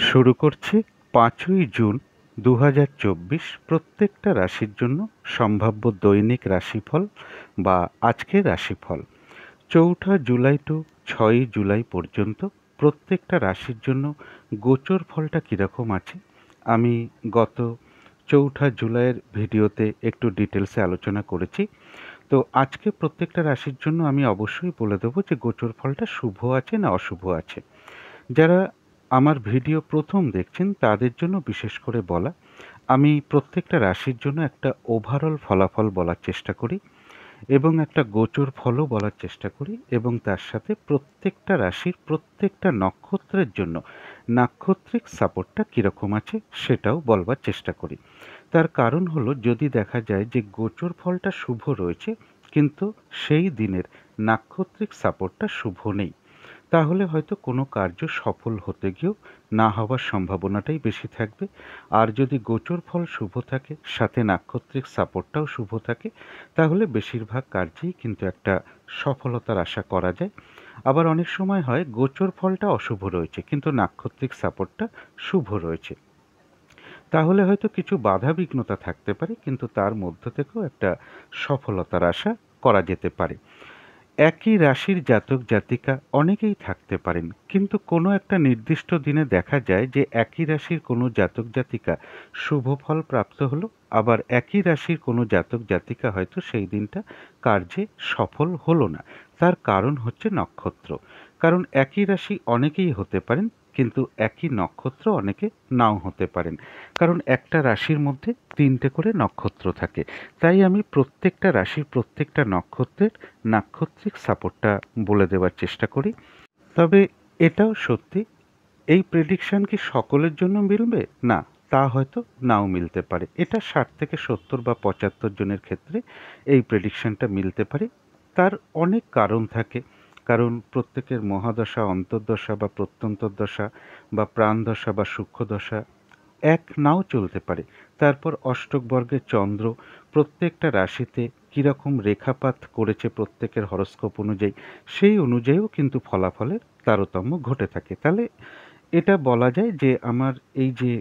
শুরু করছি ৫ই জুন ২০২৪ প্রত্যেকটা রাশির জন্য সম্ভাব্য দৈনিক রাশিফল বা আজকের রাশিফল। ৪ঠা জুলাই টু ৬ই জুলাই পর্যন্ত প্রত্যেকটা রাশির জন্য গোচর ফলটা কীরকম আছে আমি গত ৪ঠা জুলাইয়ের ভিডিওতে একটু ডিটেলসে আলোচনা করেছি। তো আজকে প্রত্যেকটা রাশির জন্য আমি অবশ্যই বলে দেবো যে গোচর ফলটা শুভ আছে না অশুভ আছে। যারা আমার ভিডিও প্রথম দেখছেন তাদের জন্য বিশেষ করে বলা, আমি প্রত্যেকটা রাশির জন্য একটা ওভারঅল ফলাফল বলার চেষ্টা করি এবং একটা গোচর ফলও বলার চেষ্টা করি এবং তার সাথে প্রত্যেকটা রাশির প্রত্যেকটা নক্ষত্রের জন্য নাক্ষত্রিক সাপোর্টটা কীরকম আছে সেটাও বলবার চেষ্টা করি। তার কারণ হলো যদি দেখা যায় যে গোচর ফলটা শুভ রয়েছে কিন্তু সেই দিনের নাক্ষত্রিক সাপোর্টটা শুভ নেই, তাহলে হয়তো কোনো কার্য সফল হতে গিয়েও না হওয়ার সম্ভাবনাটাই বেশি থাকবে। আর যদি গোচর ফল শুভ থাকে সাথে নাক্ষত্রিক সাপোর্টটাও শুভ থাকে তাহলে বেশিরভাগ কার্যেই কিন্তু একটা সফলতার আশা করা যায়। আবার অনেক সময় হয় গোচর ফলটা অশুভ রয়েছে কিন্তু নাক্ষত্রিক সাপোর্টটা শুভ রয়েছে, তাহলে হয়তো কিছু বাধা বিঘ্নতা থাকতে পারে কিন্তু তার মধ্য থেকেও একটা সফলতার আশা করা যেতে পারে। একই রাশির জাতক জাতিকা অনেকেই থাকতে পারেন কিন্তু কোনো একটা নির্দিষ্ট দিনে দেখা যায় যে একই রাশির কোনো জাতক জাতিকা শুভ ফল প্রাপ্ত হলো, আবার একই রাশির কোনো জাতক জাতিকা হয়তো সেই দিনটা কার্যে সফল হলো না। তার কারণ হচ্ছে নক্ষত্র। কারণ একই রাশি অনেকেই হতে পারেন কিন্তু একই নক্ষত্র অনেকে নাও হতে পারেন, কারণ একটা রাশির মধ্যে ৩টে করে নক্ষত্র থাকে। তাই আমি প্রত্যেকটা রাশির প্রত্যেকটা নক্ষত্রের নাক্ষত্রিক সাপোর্টটা বলে দেওয়ার চেষ্টা করি। তবে এটাও সত্যি, এই প্রেডিকশন কি সকলের জন্য মিলবে? না, তা হয়তো নাও মিলতে পারে। এটা ৬০ থেকে ৭০ বা ৭৫ জনের ক্ষেত্রে এই প্রেডিকশনটা মিলতে পারে। তার অনেক কারণ থাকে। কারণ প্রত্যেকের মহাদশা, অন্তর্দশা বা প্রত্যন্তর্দশা বা প্রাণদশা বা সূক্ষ্মদশা এক নাও চলতে পারে। তারপর অষ্টক বর্গের চন্দ্র প্রত্যেকটা রাশিতে কীরকম রেখাপাত করেছে প্রত্যেকের হরস্কোপ অনুযায়ী, সেই অনুযায়ীও কিন্তু ফলাফলের তারতম্য ঘটে থাকে। তাহলে এটা বলা যায় যে আমার এই যে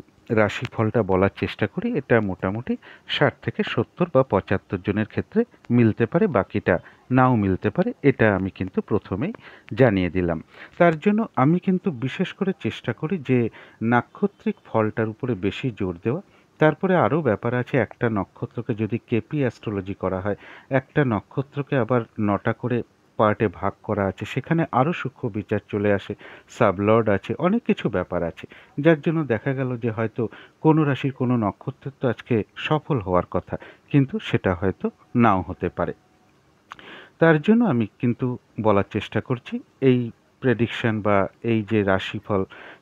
রাশিফলটা বলার চেষ্টা করি এটা মোটামুটি ৬০ থেকে ৭০ বা ৭৫ জনের ক্ষেত্রে মিলতে পারে, বাকিটা নাও মিলতে পারে। এটা আমি কিন্তু প্রথমেই জানিয়ে দিলাম। তার জন্য আমি কিন্তু বিশেষ করে চেষ্টা করি যে নাক্ষত্রিক ফলটার উপরে বেশি জোর দেওয়া। তারপরে আরও ব্যাপার আছে, একটা নক্ষত্রকে যদি কেপি অ্যাস্ট্রোলজি করা হয়, একটা নক্ষত্রকে আবার ৯টা করে পার্টে ভাগ করা আছে, সেখানে আরও সূক্ষ্ম বিচার চলে আসে, সাবলর্ড আছে, অনেক কিছু ব্যাপার আছে। যার জন্য দেখা গেল যে হয়তো কোনো রাশির কোনো নক্ষত্রের তো আজকে সফল হওয়ার কথা কিন্তু সেটা হয়তো নাও হতে পারে। তার জন্য আমি কিন্তু বলার চেষ্টা করছি এই প্রেডিকশন বা এই যে রাশিফল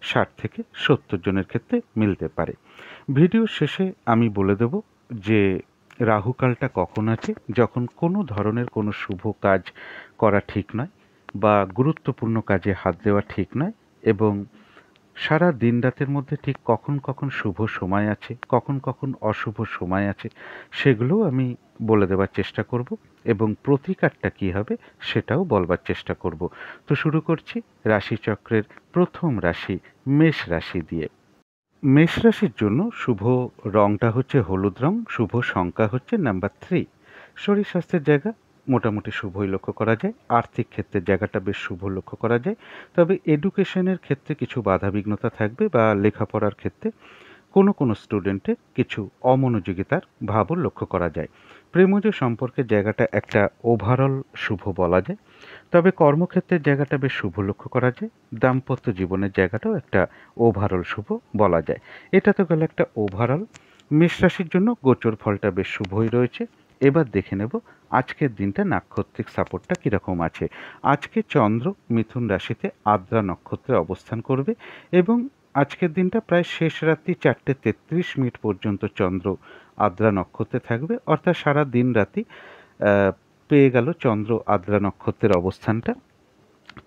৬০ থেকে ৭০ জনের ক্ষেত্রে মিলতে পারে। ভিডিওর শেষে আমি বলে দেব যে রাহুকালটা কখন আছে, যখন কোনো ধরনের কোনো শুভ কাজ করা ঠিক নয় বা গুরুত্বপূর্ণ কাজে হাত দেওয়া ঠিক নয়, এবং সারা দিন রাতের মধ্যে ঠিক কখন কখন শুভ সময় আছে, কখন কখন অশুভ সময় আছে, সেগুলোও আমি বলে দেওয়ার চেষ্টা করব এবং প্রতিকারটা কী হবে সেটাও বলবার চেষ্টা করব। তো শুরু করছি রাশিচক্রের প্রথম রাশি মেষ রাশি দিয়ে। মেষ রাশির জন্য শুভ রংটা হচ্ছে হলুদ রং, শুভ সংখ্যা হচ্ছে নাম্বার 3। শরীর স্বাস্থ্যের জায়গা মোটামুটি শুভই লক্ষ্য করা যায়, আর্থিক ক্ষেত্রের জায়গাটা বেশ শুভ লক্ষ্য করা যায়। তবে এডুকেশনের ক্ষেত্রে কিছু বাধাবিঘ্নতা থাকবে বা লেখাপড়ার ক্ষেত্রে কোনো কোনো স্টুডেন্টের কিছু অমনোযোগিতার ভাবও লক্ষ্য করা যায়। প্রেমজ সম্পর্কের জায়গাটা একটা ওভারঅল শুভ বলা যায়, তবে কর্মক্ষেত্রের জায়গাটা বেশ শুভ লক্ষ্য করা যায়। দাম্পত্য জীবনের জায়গাটাও একটা ওভারঅল শুভ বলা যায়। এটা তো গেল একটা ওভারঅল। মেষ রাশির জন্য গোচর ফলটা বেশ শুভই রয়েছে। এবার দেখে নেব আজকের দিনটা নাক্ষত্রিক সাপোর্টটা কীরকম আছে। আজকে চন্দ্র মিথুন রাশিতে আদ্রা নক্ষত্রে অবস্থান করবে এবং আজকের দিনটা প্রায় শেষ রাত্রি 4:33 পর্যন্ত চন্দ্র আদ্রা নক্ষত্রে থাকবে, অর্থাৎ সারা দিন রাতি পেয়ে গেল চন্দ্র আদ্রা নক্ষত্রের অবস্থানটা।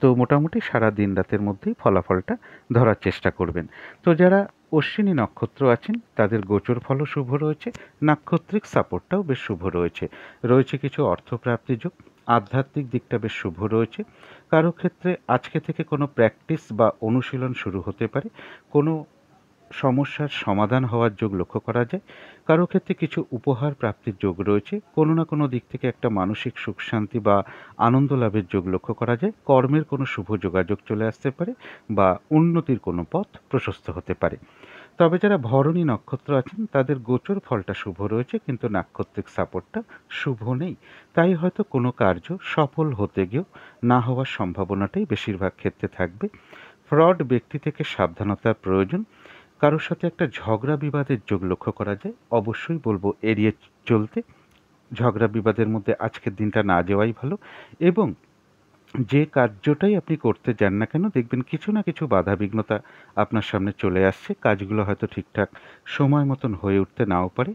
তো মোটামুটি সারা দিন রাতের মধ্যেই ফলাফলটা ধরার চেষ্টা করবেন। তো যারা অশ্বিনী নক্ষত্র আছেন তাদের গোচর ফলও শুভ রয়েছে, নাক্ষত্রিক সাপোর্টটাও বেশ শুভ রয়েছে। রয়েছে কিছু অর্থপ্রাপ্তি যোগ, আধ্যাত্মিক দিকটা বেশ শুভ রয়েছে। কারো ক্ষেত্রে আজকে থেকে কোনো প্র্যাকটিস বা অনুশীলন শুরু হতে পারে, কোনো সমস্যার সমাধান হওয়ার যোগ লক্ষ্য করা যায়। কারো ক্ষেত্রে কিছু উপহার প্রাপ্তির যোগ রয়েছে। কোনো না কোনো দিক থেকে একটা মানসিক সুখ শান্তি বা আনন্দ লাভের যোগ লক্ষ্য করা যায়। কর্মের কোনো শুভ যোগাযোগ চলে আসতে পারে বা উন্নতির কোনো পথ প্রশস্ত হতে পারে। তবে যারা ভরণী নক্ষত্র আছেন তাদের গোচর ফলটা শুভ রয়েছে, কিন্তু নাক্ষত্রিক সাপোর্টটা শুভ নেই। তাই হয়তো কোনো কার্য সফল হতে গিয়েও না হওয়ার সম্ভাবনাটাই বেশিরভাগ ক্ষেত্রে থাকবে। ফ্রড ব্যক্তি থেকে সাবধানতার প্রয়োজন। কারোর সাথে একটা ঝগড়া বিবাদের যোগ লক্ষ্য করা যায়। অবশ্যই বলবো এড়িয়ে চলতে। ঝগড়া বিবাদের মধ্যে আজকের দিনটা না যাওয়াই ভালো। এবং যে কার্যটাই আপনি করতে যান না কেন, দেখবেন কিছু না কিছু বাধাবিঘ্নতা আপনার সামনে চলে আসছে। কাজগুলো হয়তো ঠিকঠাক সময় মতন হয়ে উঠতে নাও পারে।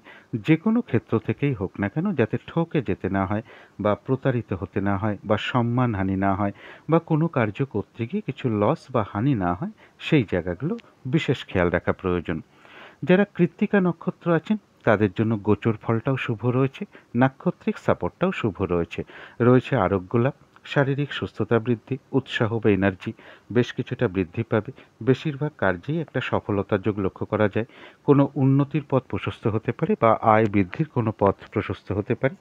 যে কোনো ক্ষেত্র থেকেই হোক না কেন, যাতে ঠকে যেতে না হয় বা প্রতারিত হতে না হয় বা সম্মানহানি না হয় বা কোনো কার্য করতে গিয়ে কিছু লস বা হানি না হয়, সেই জায়গাগুলো বিশেষ খেয়াল রাখা প্রয়োজন। যারা কৃত্তিকা নক্ষত্র আছেন তাদের জন্য গোচর ফলটাও শুভ রয়েছে, নাক্ষত্রিক সাপোর্টটাও শুভ রয়েছে। রয়েছে আরোগ্য লাভ, শারীরিক সুস্থতা বৃদ্ধি, উৎসাহ বা এনার্জি বেশ কিছুটা বৃদ্ধি পাবে। বেশিরভাগ কার্যেই একটা সফলতার যোগ লক্ষ্য করা যায়। কোনো উন্নতির পথ প্রশস্ত হতে পারে বা আয় বৃদ্ধির কোনো পথ প্রশস্ত হতে পারে।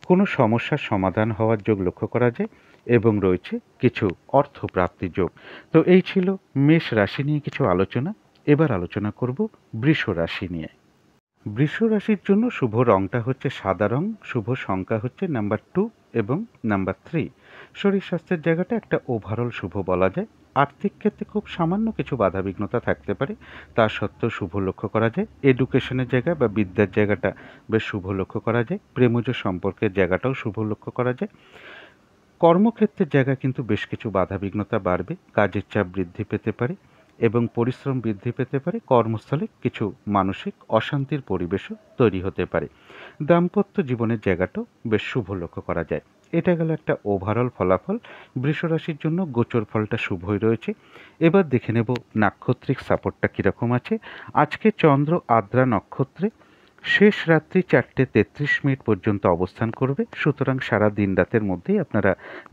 কোনো সমস্যার সমাধান হওয়ার যোগ লক্ষ্য করা যায় এবং রয়েছে কিছু অর্থ প্রাপ্তির যোগ। তো এই ছিল মেষ রাশি নিয়ে কিছু আলোচনা। এবার আলোচনা করব বৃষ রাশি নিয়ে। বৃষ রাশির জন্য শুভ রংটা হচ্ছে সাদা রং, শুভ সংখ্যা হচ্ছে নাম্বার 2 এবং নাম্বার 3। শরীর স্বাস্থ্যের জায়গাটা একটা ওভারঅল শুভ বলা যায়। আর্থিক ক্ষেত্রে খুব সামান্য কিছু বাধাবিঘ্নতা থাকতে পারে, তা সত্ত্বেও শুভ লক্ষ্য করা যায়। এডুকেশনের জায়গা বা বিদ্যার জায়গাটা বেশ শুভ লক্ষ্য করা যায়। প্রেমজ সম্পর্কের জায়গাটাও শুভ লক্ষ্য করা যায়। কর্মক্ষেত্রের জায়গায় কিন্তু বেশ কিছু বাধাবিঘ্নতা বাড়বে। কাজের চাপ বৃদ্ধি পেতে পারে এবং পরিশ্রম বৃদ্ধি পেতে পারে। কর্মস্থলে কিছু মানসিক অশান্তির পরিবেশও তৈরি হতে পারে। দাম্পত্য জীবনের জায়গাটাও বেশ শুভ লক্ষ্য করা যায়। এটা গেল একটা ওভারঅল ফলাফল। বৃষ রাশির জন্য গোচর ফলটা শুভই রয়েছে। এবার দেখে নেব নাক্ষত্রিক সাপোর্টটা কীরকম আছে। আজকে চন্দ্র আদ্রা নক্ষত্রে শেষ রাত্রি 4:33 পর্যন্ত অবস্থান করবে। সুতরাং সারা দিন রাতের মধ্যেই আপনারা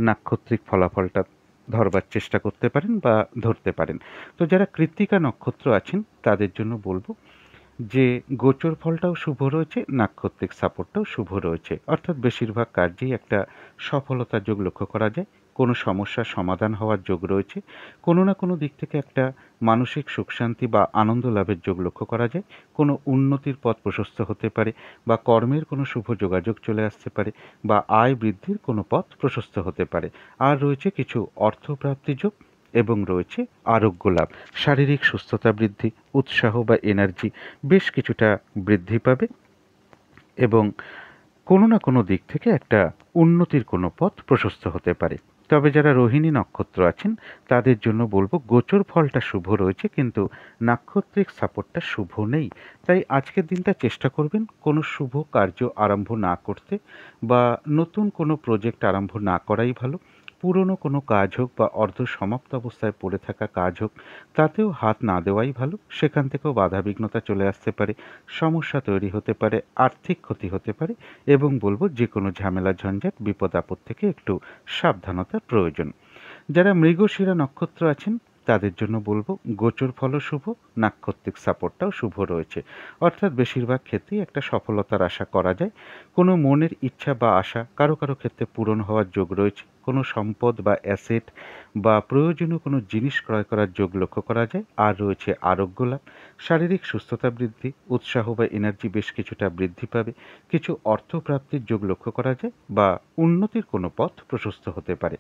নাক্ষত্রিক ফলাফলটা ধরবার চেষ্টা করতে পারেন বা ধরতে পারেন। তো যারা কৃত্তিকা নক্ষত্র আছেন তাদের জন্য বলবো যে গোচর ফলটাও শুভ রয়েছে, নাক্ষত্রিক সাপোর্টটাও শুভ রয়েছে। অর্থাৎ বেশিরভাগ কার্যেই একটা সফলতার যোগ লক্ষ্য করা যায়। কোনো সমস্যার সমাধান হওয়ার যোগ রয়েছে। কোনো না কোনো দিক থেকে একটা মানসিক সুখ শান্তি বা আনন্দ লাভের যোগ লক্ষ্য করা যায়। কোনো উন্নতির পথ প্রশস্ত হতে পারে বা কর্মের কোনো শুভ যোগাযোগ চলে আসতে পারে বা আয় বৃদ্ধির কোনো পথ প্রশস্ত হতে পারে। আর রয়েছে কিছু অর্থপ্রাপ্তি যোগ এবং রয়েছে আরোগ্য লাভ, শারীরিক সুস্থতা বৃদ্ধি, উৎসাহ বা এনার্জি বেশ কিছুটা বৃদ্ধি পাবে এবং কোনো না কোনো দিক থেকে একটা উন্নতির কোনো পথ প্রশস্ত হতে পারে। তবে যারা রোহিণী নক্ষত্র আছেন তাদের জন্য বলবো গোচর ফলটা শুভ রয়েছে, কিন্তু নাক্ষত্রিক সাপোর্টটা শুভ নেই। তাই আজকের দিনটা চেষ্টা করবেন কোনো শুভ কার্য আরম্ভ না করতে বা নতুন কোনো প্রজেক্ট আরম্ভ না করাই ভালো। পুরনো কোনো কাজ হোক বা অর্ধ সমাপ্ত অবস্থায় পড়ে থাকা কাজ হোক, তাতেও হাত না দেওয়াই ভালো। সেখান থেকেও বাধাবিঘ্নতা চলে আসতে পারে, সমস্যা তৈরি হতে পারে, আর্থিক ক্ষতি হতে পারে এবং বলবো যে কোনো ঝামেলা ঝঞ্ঝাট বিপদ আপদ থেকে একটু সাবধানতার প্রয়োজন। যারা মৃগশিরা নক্ষত্র আছেন তাদের জন্য বলবো গোচর ফলও শুভ, নাক্ষত্রিক সাপোর্টটাও শুভ রয়েছে। অর্থাৎ বেশিরভাগ ক্ষেত্রেই একটা সফলতার আশা করা যায়। কোনো মনের ইচ্ছা বা আশা কারো কারো ক্ষেত্রে পূরণ হওয়ার যোগ রয়েছে। কোনো সম্পদ বা অ্যাসেট বা প্রয়োজনীয় কোনো জিনিস ক্রয় করার যোগ লক্ষ্য করা যায়। আর রয়েছে আরোগ্য লাভ, শারীরিক সুস্থতা বৃদ্ধি, উৎসাহ বা এনার্জি বেশ কিছুটা বৃদ্ধি পাবে। কিছু অর্থ প্রাপ্তির যোগ লক্ষ্য করা যায় বা উন্নতির কোনো পথ প্রশস্ত হতে পারে।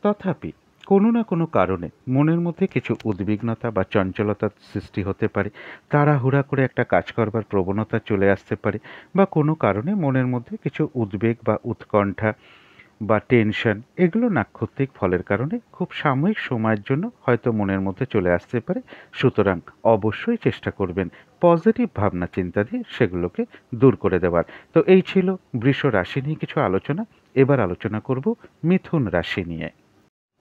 তথাপি কোনো না কোনো কারণে মনের মধ্যে কিছু উদ্বিগ্নতা বা চঞ্চলতার সৃষ্টি হতে পারে। তাড়াহুড়া করে একটা কাজ করবার প্রবণতা চলে আসতে পারে বা কোনো কারণে মনের মধ্যে কিছু উদ্বেগ বা উৎকণ্ঠা বা টেনশন, এগুলো নাক্ষত্রিক ফলের কারণে খুব সাময়িক সময়ের জন্য হয়তো মনের মধ্যে চলে আসতে পারে। সুতরাং অবশ্যই চেষ্টা করবেন পজিটিভ ভাবনা চিন্তা দিয়ে সেগুলোকে দূর করে দেওয়ার। তো এই ছিল বৃষ রাশি নিয়ে কিছু আলোচনা। এবার আলোচনা করব মিথুন রাশি নিয়ে।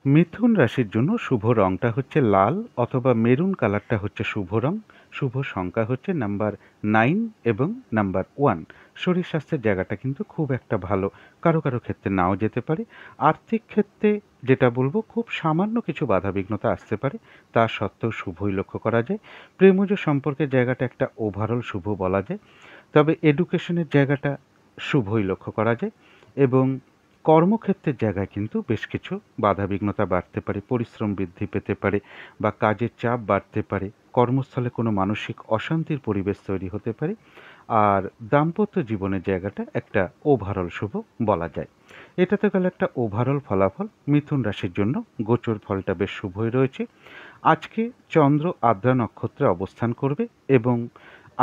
মিথুন রাশির জন্য শুভ রংটা হচ্ছে লাল অথবা মেরুন কালারটা হচ্ছে শুভ রং। শুভ সংখ্যা হচ্ছে নাম্বার 9 এবং নাম্বার 1। শরীর স্বাস্থ্যের জায়গাটা কিন্তু খুব একটা ভালো, কারো কারো ক্ষেত্রে নাও যেতে পারে। আর্থিক ক্ষেত্রে যেটা বলবো, খুব সামান্য কিছু বাধাবিঘ্নতা আসতে পারে, তা সত্ত্বেও শুভই লক্ষ্য করা যায়। প্রেমজ সম্পর্কের জায়গাটা একটা ওভারঅল শুভ বলা যায়। তবে এডুকেশনের জায়গাটা শুভই লক্ষ্য করা যায় এবং কর্মক্ষেত্রের জায়গায় কিন্তু বেশ কিছু বাধাবিঘ্নতা বাড়তে পারে, পরিশ্রম বৃদ্ধি পেতে পারে বা কাজের চাপ বাড়তে পারে, কর্মস্থলে কোনো মানসিক অশান্তির পরিবেশ তৈরি হতে পারে। আর দাম্পত্য জীবনের জায়গাটা একটা ওভারঅল শুভ বলা যায়। এটা তো গেল একটা ওভারঅল ফলাফল। মিথুন রাশির জন্য গোচর ফলটা বেশ শুভই রয়েছে। আজকে চন্দ্র আদ্রা নক্ষত্রে অবস্থান করবে এবং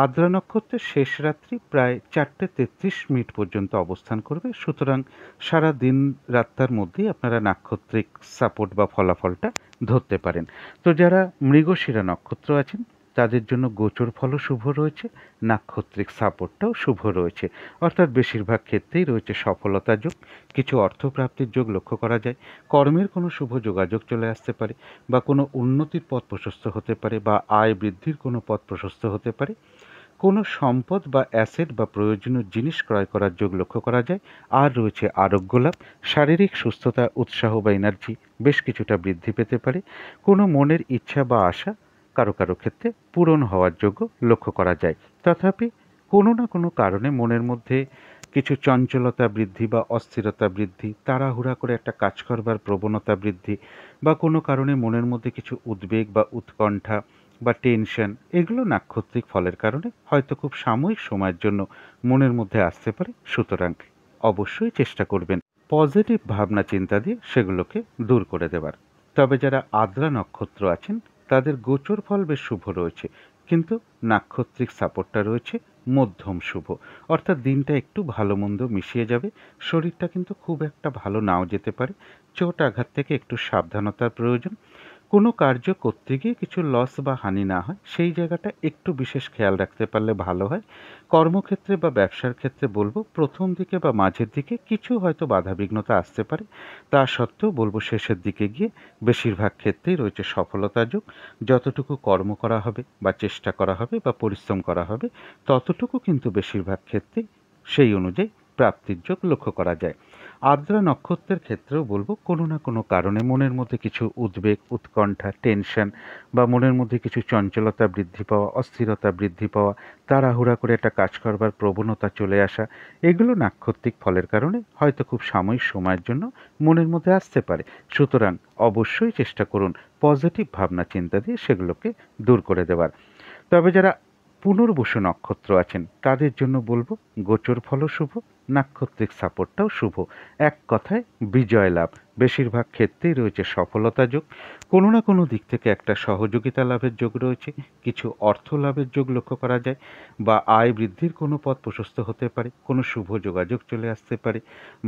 আদ্রা নক্ষত্রের শেষ রাত্রি প্রায় 4:33 পর্যন্ত অবস্থান করবে। সুতরাং সারা দিন রাতটার মধ্যেই আপনারা নাক্ষত্রিক সাপোর্ট বা ফলাফলটা ধরতে পারেন। তো যারা মৃগশিরা নক্ষত্র আছেন তাদের জন্য গোচর ফলও শুভ রয়েছে, নাক্ষত্রিক সাপোর্টটাও শুভ রয়েছে। অর্থাৎ বেশিরভাগ ক্ষেত্রেই রয়েছে সফলতা যোগ, কিছু অর্থপ্রাপ্তির যোগ লক্ষ্য করা যায়, কর্মের কোনো শুভ যোগাযোগ চলে আসতে পারে বা কোনো উন্নতির পথ প্রশস্ত হতে পারে বা আয় বৃদ্ধির কোনো পথ প্রশস্ত হতে পারে। কোনো সম্পদ বা অ্যাসেট বা প্রয়োজনীয় জিনিস ক্রয় করার যোগ লক্ষ্য করা যায়। আর রয়েছে আরোগ্য লাভ, শারীরিক সুস্থতা, উৎসাহ বা এনার্জি বেশ কিছুটা বৃদ্ধি পেতে পারে। কোনো মনের ইচ্ছা বা আশা কারো কারো ক্ষেত্রে পূরণ হওয়ার যোগ্য লক্ষ্য করা যায়। তথাপি কোনো না কোনো কারণে মনের মধ্যে কিছু চঞ্চলতা বৃদ্ধি বা অস্থিরতা বৃদ্ধি, তাড়াহুড়া করে একটা কাজ করবার প্রবণতা বৃদ্ধি বা কোনো কারণে মনের মধ্যে কিছু উদ্বেগ বা উৎকণ্ঠা বা টেনশন, এগুলো নাক্ষত্রিক ফলের কারণে হয়তো খুব সাময়িক সময়ের জন্য মনের মধ্যে আসতে পারে। সুতরাং অবশ্যই চেষ্টা করবেন পজিটিভ ভাবনা চিন্তা দিয়ে সেগুলোকে দূর করে দেবার। তবে যারা আদ্রা নক্ষত্র আছেন তাদের গোচর ফল বেশ শুভ রয়েছে, কিন্তু নাক্ষত্রিক সাপোর্টটা রয়েছে মধ্যম শুভ। অর্থাৎ দিনটা একটু ভালো মন্দ মিশিয়ে যাবে, শরীরটা কিন্তু খুব একটা ভালো নাও যেতে পারে, চোট আঘাত থেকে একটু সাবধানতার প্রয়োজন। কোনো কার্য করতে গিয়ে কিছু লস বা হানি না হয় সেই জায়গাটা একটু বিশেষ খেয়াল রাখতে পারলে ভালো হয়। কর্মক্ষেত্রে বা ব্যবসার ক্ষেত্রে বলবো প্রথম দিকে বা মাঝের দিকে কিছু হয়তো বাধাবিঘ্নতা আসতে পারে, তা সত্ত্বেও বলবো শেষের দিকে গিয়ে বেশিরভাগ ক্ষেত্রেই রয়েছে সফলতা যোগ। যতটুকু কর্ম করা হবে বা চেষ্টা করা হবে বা পরিশ্রম করা হবে ততটুকু কিন্তু বেশিরভাগ ক্ষেত্রেই সেই অনুযায়ী প্রাপ্তির যোগ লক্ষ্য করা যায়। আর্দ্রা নক্ষত্রের ক্ষেত্রেও বলবো কোনো না কোনো কারণে মনের মধ্যে কিছু উদ্বেগ, উৎকণ্ঠা, টেনশন বা মনের মধ্যে কিছু চঞ্চলতা বৃদ্ধি পাওয়া, অস্থিরতা বৃদ্ধি পাওয়া, তাড়াহুড়া করে একটা কাজ করবার প্রবণতা চলে আসা, এগুলো নাক্ষত্রিক ফলের কারণে হয়তো খুব সাময়িক সময়ের জন্য মনের মধ্যে আসতে পারে। সুতরাং অবশ্যই চেষ্টা করুন পজিটিভ ভাবনা চিন্তা দিয়ে সেগুলোকে দূর করে দেওয়ার। তবে যারা পুনর্বসু নক্ষত্র আছেন তাদের জন্য বলবো গোচর ফলও শুভ, নাক্ষত্রিক সাপোর্টটাও শুভ। এক কথায় বিজয় লাভ, বেশিরভাগ ক্ষেত্রেই রয়েছে সফলতা যোগ, কোনো না কোনো দিক থেকে একটা সহযোগিতা লাভের যোগ রয়েছে, কিছু অর্থ লাভের যোগ লক্ষ্য করা যায় বা আয় বৃদ্ধির কোনো পথ প্রশস্ত হতে পারে, কোনো শুভ যোগাযোগ চলে আসতে পারে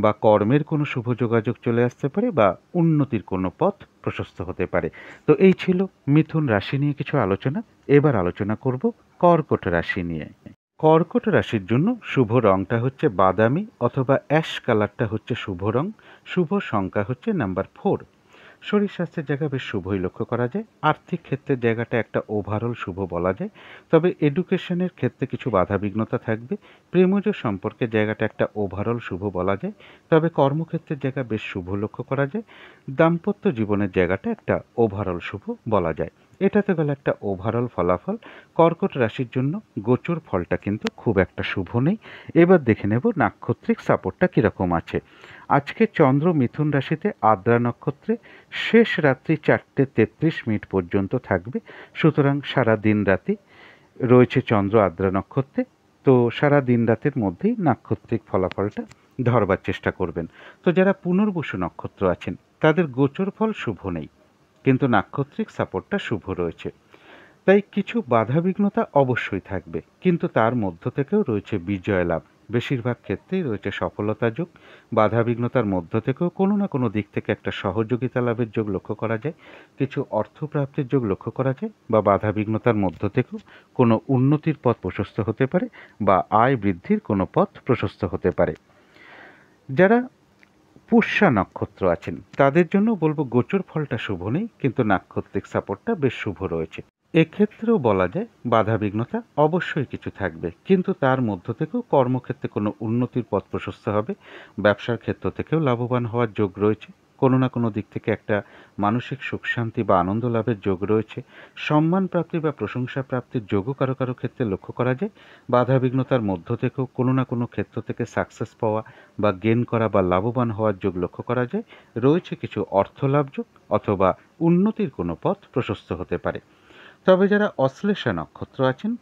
বা কর্মের কোনো শুভ যোগাযোগ চলে আসতে পারে বা উন্নতির কোনো পথ প্রশস্ত হতে পারে। তো এই ছিল মিথুন রাশি নিয়ে কিছু আলোচনা। এবার আলোচনা করব কর্কট রাশি নিয়ে। কর্কট রাশির জন্য শুভ রংটা হচ্ছে বাদামি অথবা অ্যাশ কালারটা হচ্ছে শুভ রং। শুভ সংখ্যা হচ্ছে নাম্বার 4। শরীর স্বাস্থ্যের জায়গা বেশ শুভই লক্ষ্য করা যায়। আর্থিক ক্ষেত্রের জায়গাটা একটা ওভারঅল শুভ বলা যায়। তবে এডুকেশনের ক্ষেত্রে কিছু বাধাবিঘ্নতা থাকবে। প্রেমজ সম্পর্কের জায়গাটা একটা ওভারঅল শুভ বলা যায়। তবে কর্মক্ষেত্রের জায়গা বেশ শুভ লক্ষ্য করা যায়। দাম্পত্য জীবনের জায়গাটা একটা ওভারঅল শুভ বলা যায়। এটা তো গেল একটা ওভারঅল ফলাফল। কর্কট রাশির জন্য গোচর ফলটা কিন্তু খুব একটা শুভ নেই। এবার দেখে নেব নাক্ষত্রিক সাপোর্টটা কীরকম আছে। আজকে চন্দ্র মিথুন রাশিতে আদ্রা নক্ষত্রে শেষ রাত্রি 4:33 পর্যন্ত থাকবে। সুতরাং সারা দিন রাতি রয়েছে চন্দ্র আদ্রা নক্ষত্রে। তো সারা দিন রাতের মধ্যেই নাক্ষত্রিক ফলাফলটা ধরবার চেষ্টা করবেন। তো যারা পুনর্বসু নক্ষত্র আছেন তাদের গোচর ফল শুভ নেই, কিন্তু নাক্ষত্রিক সাপোর্টটা শুভ রয়েছে। তাই কিছু বাধাবিঘ্নতা অবশ্যই থাকবে, কিন্তু তার মধ্য থেকেও রয়েছে বিজয় লাভ, বেশিরভাগ ক্ষেত্রেই রয়েছে সফলতা যোগ। বাধাবিঘ্নতার মধ্য থেকেও কোনো না কোনো দিক থেকে একটা সহযোগিতা লাভের যোগ লক্ষ্য করা যায়, কিছু অর্থপ্রাপ্তির যোগ লক্ষ্য করা যায় বা বাধাবিঘ্নতার মধ্য থেকেও কোনো উন্নতির পথ প্রশস্ত হতে পারে বা আয় বৃদ্ধির কোনো পথ প্রশস্ত হতে পারে। যারা পুষ্যা নক্ষত্র আছেন তাদের জন্য বলবো গোচর ফলটা শুভ নেই, কিন্তু নাক্ষত্রিক সাপোর্টটা বেশ শুভ রয়েছে। এক্ষেত্রেও বলা যায় বাধা বিঘ্নতা অবশ্যই কিছু থাকবে, কিন্তু তার মধ্য থেকেও কর্মক্ষেত্রে কোনো উন্নতির পথ প্রশস্ত হবে, ব্যবসার ক্ষেত্র থেকেও লাভবান হওয়ার যোগ রয়েছে, কোনো না কোনো দিক থেকে একটা মানসিক সুখ শান্তি বা আনন্দ লাভের যোগ রয়েছে, সম্মান প্রাপ্তি বা প্রশংসা প্রাপ্তির যোগও কারো কারো ক্ষেত্রে লক্ষ্য করা যায়। বাধা বিঘ্নতার মধ্য থেকেও কোনো না কোনো ক্ষেত্র থেকে সাকসেস পাওয়া বা গেন করা বা লাভবান হওয়ার যোগ লক্ষ্য করা যায়। রয়েছে কিছু অর্থলাভ যোগ অথবা উন্নতির কোনো পথ প্রশস্ত হতে পারে। তবে যারা অশ্লেষা নক্ষত্র আছেন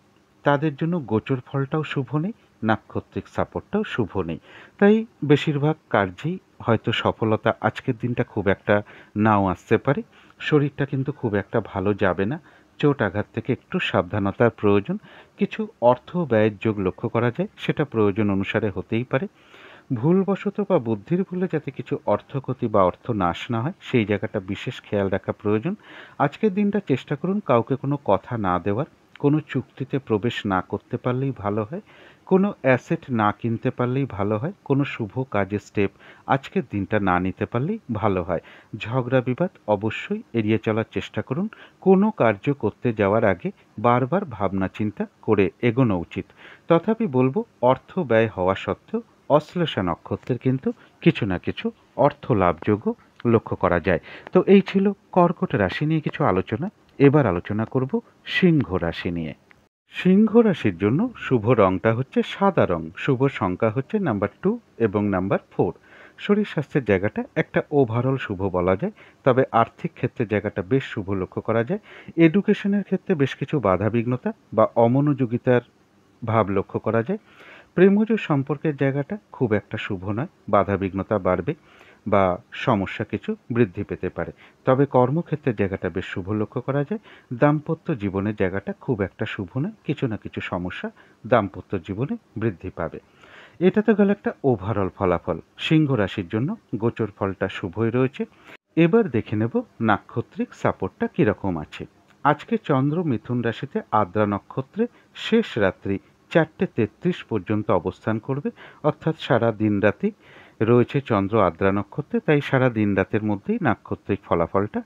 তাদের জন্য গোচর ফলটাও শুভ নেই, নাক্ষত্রিক সাপোর্টটাও শুভ নেই। তাই বেশিরভাগ কার্যেই হয়তো সফলতা আজকের দিনটা খুব একটা নাও আসতে পারে, শরীরটা কিন্তু খুব একটা ভালো যাবে না, চোট আঘাত থেকে একটু সাবধানতার প্রয়োজন। কিছু অর্থ ব্যয়ের যোগ লক্ষ্য করা যায়, সেটা প্রয়োজন অনুসারে হতেই পারে। ভুলবশত বা বুদ্ধির ভুলে যাতে কিছু অর্থক্ষতি বা অর্থ নাশ না হয় সেই জায়গাটা বিশেষ খেয়াল রাখা প্রয়োজন। আজকের দিনটা চেষ্টা করুন কাউকে কোনো কথা না দেওয়ার, কোনো চুক্তিতে প্রবেশ না করতে পারলেই ভালো হয়, কোনো অ্যাসেট না কিনতে পারলেই ভালো হয়, কোনো শুভ কাজের স্টেপ আজকের দিনটা না নিতে পারলেই ভালো হয়। ঝগড়া বিবাদ অবশ্যই এড়িয়ে চলার চেষ্টা করুন। কোনো কার্য করতে যাওয়ার আগে বারবার ভাবনা চিন্তা করে এগোনো উচিত। তথাপি বলবো অর্থ ব্যয় হওয়া সত্ত্বেও অশ্লেষা নক্ষত্রের কিন্তু কিছু না কিছু অর্থ লাভযোগ্য লক্ষ্য করা যায়। তো এই ছিল কর্কট রাশি নিয়ে কিছু আলোচনা। এবার আলোচনা করব সিংহ রাশি নিয়ে। সিংহ রাশির জন্য শুভ রংটা হচ্ছে সাদা রং, শুভ সংখ্যা হচ্ছে নাম্বার 2 এবং নাম্বার 4। শরীর স্বাস্থ্যের জায়গাটা একটা ওভারঅল শুভ বলা যায়, তবে আর্থিক ক্ষেত্রে জায়গাটা বেশ শুভ লক্ষ্য করা যায়। এডুকেশনের ক্ষেত্রে বেশ কিছু বাধা বিঘ্নতা বা অমনোযোগিতার ভাব লক্ষ্য করা যায়। প্রেমজ সম্পর্কের জায়গাটা খুব একটা শুভ নয়, বাধা বিঘ্নতা বাড়বে বা সমস্যা কিছু বৃদ্ধি পেতে পারে। তবে কর্মক্ষেত্রের জায়গাটা বেশ শুভ লক্ষ্য করা যায়। দাম্পত্য জীবনের জায়গাটা খুব একটা শুভ নয়, কিছু না কিছু সমস্যা দাম্পত্য জীবনে বৃদ্ধি পাবে। এটা তো গেল একটা ওভারঅল ফলাফল। সিংহ রাশির জন্য গোচর ফলটা শুভই রয়েছে। এবার দেখে নেব নাক্ষত্রিক সাপোর্টটা কীরকম আছে। আজকে চন্দ্র মিথুন রাশিতে আদ্রা নক্ষত্রে শেষ রাত্রি 4:33 পর্যন্ত অবস্থান করবে, অর্থাৎ সারা দিন রাতি রয়েছে চন্দ্র আদ্রা নক্ষত্রে, তাই সারা দিন রাতের মধ্যেই নাক্ষত্রিক ফলাফলটা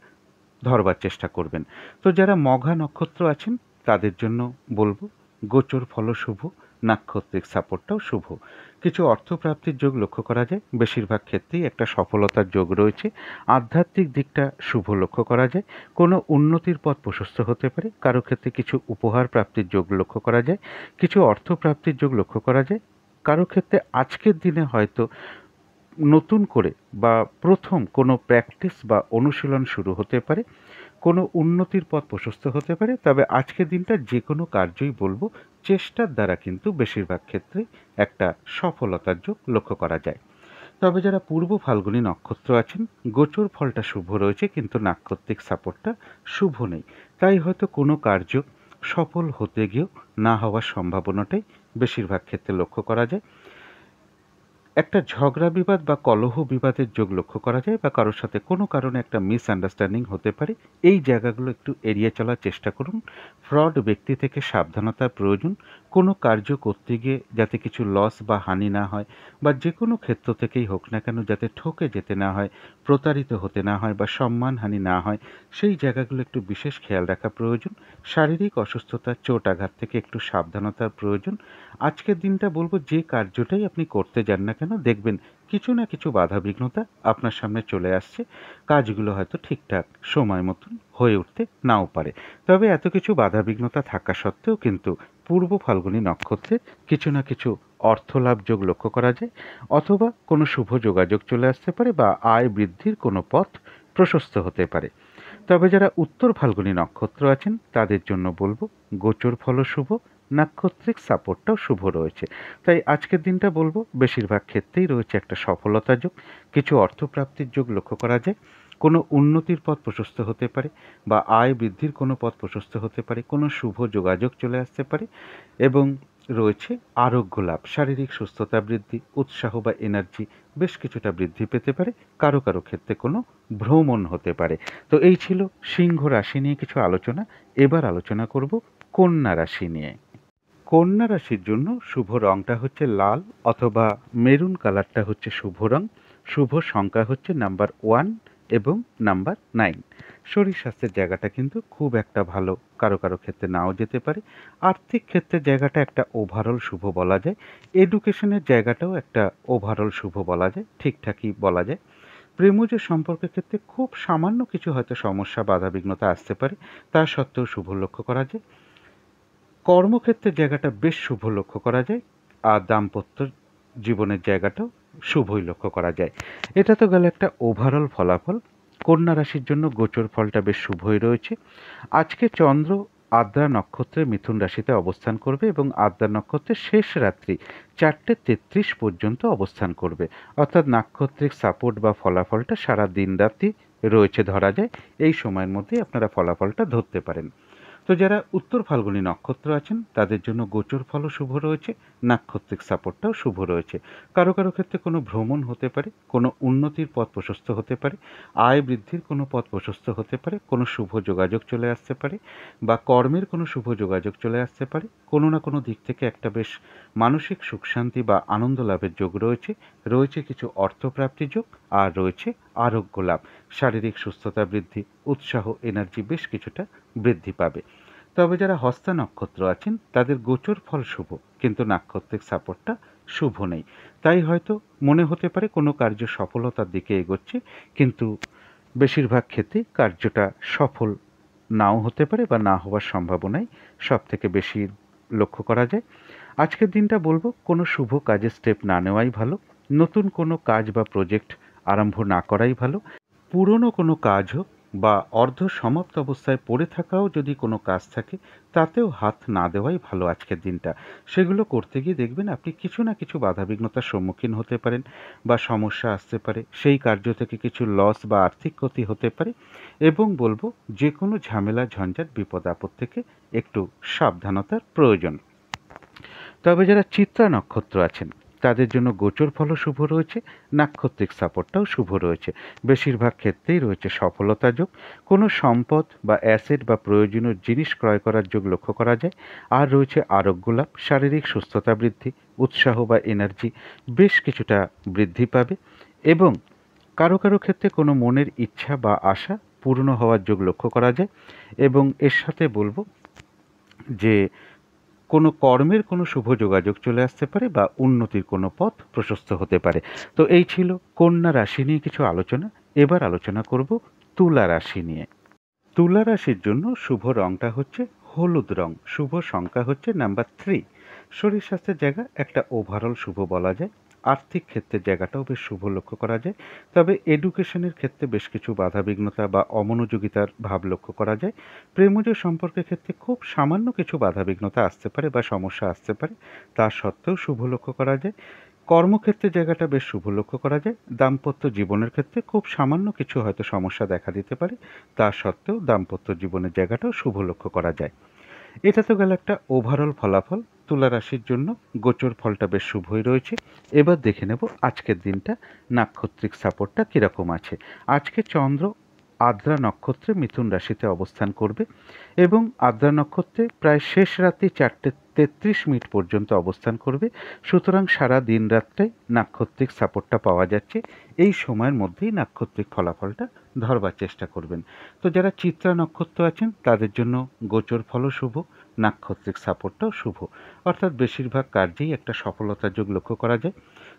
ধরবার চেষ্টা করবেন। তো যারা মঘা নক্ষত্র আছেন তাদের জন্য বলবো গোচর ফল শুভ, নাক্ষত্রিক সাপোর্টটাও শুভ। কিছু অর্থপ্রাপ্তির যোগ লক্ষ্য করা যায়, বেশিরভাগ ক্ষেত্রেই একটা সফলতার যোগ রয়েছে। আধ্যাত্মিক দিকটা শুভ লক্ষ্য করা যায়, কোনো উন্নতির পথ প্রশস্ত হতে পারে, কারো ক্ষেত্রে কিছু উপহার প্রাপ্তির যোগ লক্ষ্য করা যায়, কিছু অর্থপ্রাপ্তির যোগ লক্ষ্য করা যায়, কারো ক্ষেত্রে আজকের দিনে হয়তো নতুন করে বা প্রথম কোনো প্র্যাকটিস বা অনুশীলন শুরু হতে পারে, কোনো উন্নতির পথ প্রশস্ত হতে পারে। তবে আজকের দিনটা যে কোনো কার্যই বলবো চেষ্টার দ্বারা কিন্তু বেশিরভাগ ক্ষেত্রে একটা সফলতার যোগ লক্ষ্য করা যায়। তবে যারা পূর্ব ফাল্গুনী নক্ষত্র আছেন গোচর ফলটা শুভ রয়েছে, কিন্তু নাক্ষত্রিক সাপোর্টটা শুভ নেই, তাই হয়তো কোনো কার্য সফল হতে গিয়েও না হওয়ার সম্ভাবনাটাই বেশিরভাগ ক্ষেত্রে লক্ষ্য করা যায়। একটা ঝগড়া বিবাদ বা কলহ বিবাদের যোগ লক্ষ্য করা যায়, বা কারোর সাথে কোনো কারণে একটা মিসআন্ডারস্ট্যান্ডিং হতে পারে। এই জায়গাগুলো একটু এড়িয়ে চলার চেষ্টা করুন। ফ্রড ব্যক্তি থেকে সাবধানতার প্রয়োজন। কোনো কার্য করতে গিয়ে যাতে কিছু লস বা হানি না হয়, বা যে কোনো ক্ষেত্র থেকেই হোক না কেন যাতে ঠকে যেতে না হয়, প্রতারিত হতে না হয় বা সম্মানহানি না হয়, সেই জায়গাগুলো একটু বিশেষ খেয়াল রাখা প্রয়োজন। শারীরিক অসুস্থতা চোট আঘাত থেকে একটু সাবধানতার প্রয়োজন। আজকের দিনটা বলবো যে কার্যটাই আপনি করতে যান না কেন দেখবেন কিছু না কিছু বাধা বিঘ্নতা আপনার সামনে চলে আসছে, কাজগুলো হয়তো ঠিকঠাক সময় মতন হয়ে উঠতে নাও পারে। তবে এত কিছু বাধা বিঘ্নতা থাকা সত্ত্বেও কিন্তু পূর্ব ফাল্গুনী নক্ষত্রে কিছু না কিছু অর্থলাভ যোগ লক্ষ্য করা যায়, অথবা কোনো শুভ যোগাযোগ চলে আসতে পারে বা আয় বৃদ্ধির কোনো পথ প্রশস্ত হতে পারে। তবে যারা উত্তর ফাল্গুনী নক্ষত্র আছেন তাদের জন্য বলবো গোচর ফল শুভ, নাক্ষত্রিক সাপোর্টটাও শুভ রয়েছে। তাই আজকের দিনটা বলবো বেশিরভাগ ক্ষেত্রেই রয়েছে একটা সফলতা যোগ, কিছু অর্থপ্রাপ্তির যোগ লক্ষ্য করা যায়, কোনো উন্নতির পথ প্রশস্ত হতে পারে বা আয় বৃদ্ধির কোনো পথ প্রশস্ত হতে পারে, কোনো শুভ যোগাযোগ চলে আসতে পারে, এবং রয়েছে আরোগ্য লাভ, শারীরিক সুস্থতা বৃদ্ধি, উৎসাহ বা এনার্জি বেশ কিছুটা বৃদ্ধি পেতে পারে, কারো কারো ক্ষেত্রে কোনো ভ্রমণ হতে পারে। তো এই ছিল সিংহ রাশি নিয়ে কিছু আলোচনা। এবার আলোচনা করব কন্যা রাশি নিয়ে। কন্যা রাশির জন্য শুভ রংটা হচ্ছে লাল অথবা মেরুন কালারটা হচ্ছে শুভ রং। শুভ সংখ্যা হচ্ছে নাম্বার 1 এবং নাম্বার 9। শরীর স্বাস্থ্যের জায়গাটা কিন্তু খুব একটা ভালো, কারো কারো ক্ষেত্রে নাও যেতে পারে। আর্থিক ক্ষেত্রের জায়গাটা একটা ওভারঅল শুভ বলা যায়। এডুকেশনের জায়গাটাও একটা ওভারঅল শুভ বলা যায়, ঠিকঠাকই বলা যায়। প্রেমজ সম্পর্কের ক্ষেত্রে খুব সামান্য কিছু হয়তো সমস্যা বাধাবিঘ্নতা আসতে পারে, তা সত্ত্বেও শুভ লক্ষ্য করা যায়। কর্মক্ষেত্রের জায়গাটা বেশ শুভ লক্ষ্য করা যায়, আর দাম্পত্য জীবনের জায়গাটাও শুভই লক্ষ্য করা যায়। এটা তো গেল একটা ওভারঅল ফলাফল। কন্যা রাশির জন্য গোচর ফলটা বেশ শুভই রয়েছে। আজকে চন্দ্র আদ্রা নক্ষত্রে মিথুন রাশিতে অবস্থান করবে এবং আদ্রা নক্ষত্রের শেষ রাত্রি 4:33 পর্যন্ত অবস্থান করবে, অর্থাৎ নাক্ষত্রিক সাপোর্ট বা ফলাফলটা সারা দিন রাতি রয়েছে ধরা যায়। এই সময়ের মধ্যেই আপনারা ফলাফলটা ধরতে পারেন। তো যারা উত্তর ফাল্গুনী নক্ষত্র আছেন তাদের জন্য গোচর ফলও শুভ রয়েছে, নাক্ষত্রিক সাপোর্টটাও শুভ রয়েছে। কারো কারো ক্ষেত্রে কোনো ভ্রমণ হতে পারে, কোনো উন্নতির পথ প্রশস্ত হতে পারে, আয় বৃদ্ধির কোনো পথ প্রশস্ত হতে পারে, কোনো শুভ যোগাযোগ চলে আসতে পারে, বা কর্মের কোনো শুভ যোগাযোগ চলে আসতে পারে। কোনো না কোনো দিক থেকে একটা বেশ মানসিক সুখ শান্তি বা আনন্দ লাভের যোগ রয়েছে। রয়েছে কিছু অর্থপ্রাপ্তি যোগ, আর রয়েছে আরোগ্য লাভ, শারীরিক সুস্থতা বৃদ্ধি, উৎসাহ, এনার্জি বেশ কিছুটা বৃদ্ধি পাবে। তবে যারা হস্তা নক্ষত্র আছেন তাদের গোচর ফল শুভ, কিন্তু নাক্ষত্রিক সাপোর্টটা শুভ নেই। তাই হয়তো মনে হতে পারে কোনো কার্য সফলতার দিকে এগোচ্ছে, কিন্তু বেশিরভাগ ক্ষেত্রে কার্যটা সফল নাও হতে পারে বা না হওয়ার সম্ভাবনাই সব থেকে বেশি লক্ষ্য করা যায়। আজকের দিনটা বলবো কোনো শুভ কাজে স্টেপ না নেওয়াই ভালো, নতুন কোনো কাজ বা প্রজেক্ট আরম্ভ না করাই ভালো। পুরনো কোনো কাজ হোক বা অর্ধ সমাপ্ত অবস্থায় পড়ে থাকাও যদি কোনো কাজ থাকে, তাতেও হাত না দেওয়াই ভালো আজকের দিনটা। সেগুলো করতে গিয়ে দেখবেন আপনি কিছু না কিছু বাধাবিঘ্নতার সম্মুখীন হতে পারেন বা সমস্যা আসতে পারে, সেই কার্য থেকে কিছু লস বা আর্থিক ক্ষতি হতে পারে। এবং বলবো যে কোনো ঝামেলা ঝঞ্ঝাট বিপদ আপদ থেকে একটু সাবধানতার প্রয়োজন। তবে যারা চিত্রা নক্ষত্র আছেন তাদের জন্য গোচর ফলও শুভ রয়েছে, নাক্ষত্রিক সাপোর্টটাও শুভ রয়েছে। বেশিরভাগ ক্ষেত্রেই রয়েছে সফলতা যোগ, কোনো সম্পদ বা অ্যাসেট বা প্রয়োজনীয় জিনিস ক্রয় করার যোগ লক্ষ্য করা যায়। আর রয়েছে আরোগ্য লাভ, শারীরিক সুস্থতা বৃদ্ধি, উৎসাহ বা এনার্জি বেশ কিছুটা বৃদ্ধি পাবে। এবং কারো কারো ক্ষেত্রে কোনো মনের ইচ্ছা বা আশা পূর্ণ হওয়ার যোগ লক্ষ্য করা যায়। এবং এর সাথে বলবো যে কোনো কর্মের কোনো শুভ যোগাযোগ চলে আসতে পারে বা উন্নতির কোনো পথ প্রশস্ত হতে পারে। তো এই ছিল কন্যা রাশি নিয়ে কিছু আলোচনা। এবার আলোচনা করব তুলা রাশি নিয়ে। তুলা রাশির জন্য শুভ রংটা হচ্ছে হলুদ রং, শুভ সংখ্যা হচ্ছে নাম্বার 3। শরীর স্বাস্থ্যের জায়গা একটা ওভারঅল শুভ বলা যায়। আর্থিক ক্ষেত্রের জায়গাটাও বেশ শুভ লক্ষ্য করা যায়। তবে এডুকেশনের ক্ষেত্রে বেশ কিছু বাধাবিঘ্নতা বা অমনোযোগিতার ভাব লক্ষ্য করা যায়। প্রেমজ সম্পর্কের ক্ষেত্রে খুব সামান্য কিছু বাধাবিঘ্নতা আসতে পারে বা সমস্যা আসতে পারে, তা সত্ত্বেও শুভ লক্ষ্য করা যায়। কর্মক্ষেত্রের জায়গাটা বেশ শুভ লক্ষ্য করা যায়। দাম্পত্য জীবনের ক্ষেত্রে খুব সামান্য কিছু হয়তো সমস্যা দেখা দিতে পারে, তা সত্ত্বেও দাম্পত্য জীবনের জায়গাটাও শুভ লক্ষ্য করা যায়। এটা তো গেল একটা ওভারঅল ফলাফল। তুলা রাশির জন্য গোচর ফলটা বেশ শুভই রয়েছে। এবার দেখে নেব আজকের দিনটা নাক্ষত্রিক সাপোর্টটা কীরকম আছে। আজকে চন্দ্র আদ্রা নক্ষত্রে মিথুন রাশিতে অবস্থান করবে এবং আদ্রা নক্ষত্রে প্রায় শেষ রাত্রি 4:33 পর্যন্ত অবস্থান করবে। সুতরাং সারা দিন রাতটাই নাক্ষত্রিক সাপোর্টটা পাওয়া যাচ্ছে। এই সময়ের মধ্যেই নাক্ষত্রিক ফলাফলটা ধরবার চেষ্টা করবেন। তো যারা চিত্রা নক্ষত্র আছেন তাদের জন্য গোচর ফলও শুভ, নাক্ষত্রিক সাপোর্টটাও শুভ, অর্থাৎ বেশিরভাগ কার্যেই একটা সফলতার যোগ লক্ষ্য করা যায়।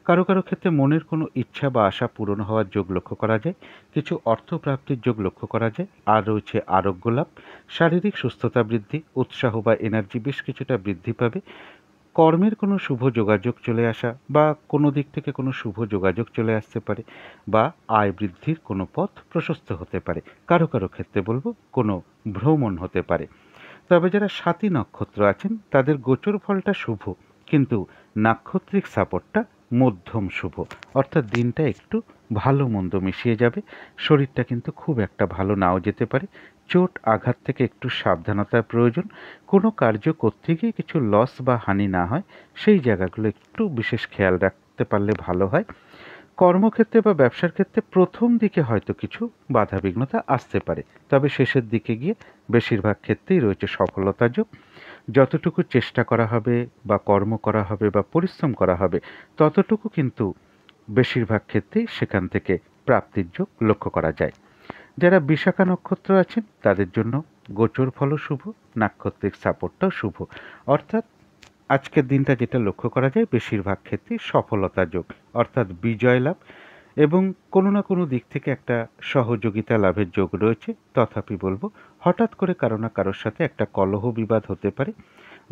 কারো কারো ক্ষেত্রে মনের কোনো ইচ্ছা বা আশা পূরণ হওয়ার যোগ লক্ষ্য করা যায়, কিছু অর্থপ্রাপ্তির যোগ লক্ষ্য করা যায়। আর রয়েছে আরোগ্য লাভ, শারীরিক সুস্থতা বৃদ্ধি, উৎসাহ বা এনার্জি বেশ কিছুটা বৃদ্ধি পাবে। কর্মের কোনো শুভ যোগাযোগ চলে আসা বা কোনো দিক থেকে কোনো শুভ যোগাযোগ চলে আসতে পারে, বা আয় বৃদ্ধির কোনো পথ প্রশস্ত হতে পারে। কারো কারো ক্ষেত্রে বলবো কোনো ভ্রমণ হতে পারে। তবে যারা স্বাতী নক্ষত্র আছেন তাদের গোচর ফলটা শুভ, কিন্তু নাক্ষত্রিক সাপোর্টটা মধ্যম শুভ, অর্থাৎ দিনটা একটু ভালো মন্দ মিশিয়ে যাবে। শরীরটা কিন্তু খুব একটা ভালো নাও যেতে পারে। চোট আঘাত থেকে একটু সাবধানতার প্রয়োজন। কোনো কার্য করতে গিয়ে কিছু লস বা হানি না হয়, সেই জায়গাগুলো একটু বিশেষ খেয়াল রাখতে পারলে ভালো হয়। কর্মক্ষেত্রে বা ব্যবসার ক্ষেত্রে প্রথম দিকে হয়তো কিছু বাধাবিঘ্নতা আসতে পারে, তবে শেষের দিকে গিয়ে বেশিরভাগ ক্ষেত্রেই রয়েছে সফলতা যোগ। যতটুকু চেষ্টা করা হবে বা কর্ম করা হবে বা পরিশ্রম করা হবে, ততটুকু কিন্তু বেশিরভাগ ক্ষেত্রেই সেখান থেকে প্রাপ্তির যোগ লক্ষ্য করা যায়। যারা বিশাখা নক্ষত্র আছেন তাদের জন্য গোচর ফলও শুভ, নাক্ষত্রিক সাপোর্টটাও শুভ। অর্থাৎ আজকের দিনটা যেটা লক্ষ্য করা যায় বেশিরভাগ ক্ষেত্রেই সফলতা যোগ, অর্থাৎ বিজয় লাভ এবং কোনো না কোনো দিক থেকে একটা সহযোগিতা লাভের যোগ রয়েছে। তথাপি বলবো হঠাৎ করে কারো না কারোর সাথে একটা কলহ বিবাদ হতে পারে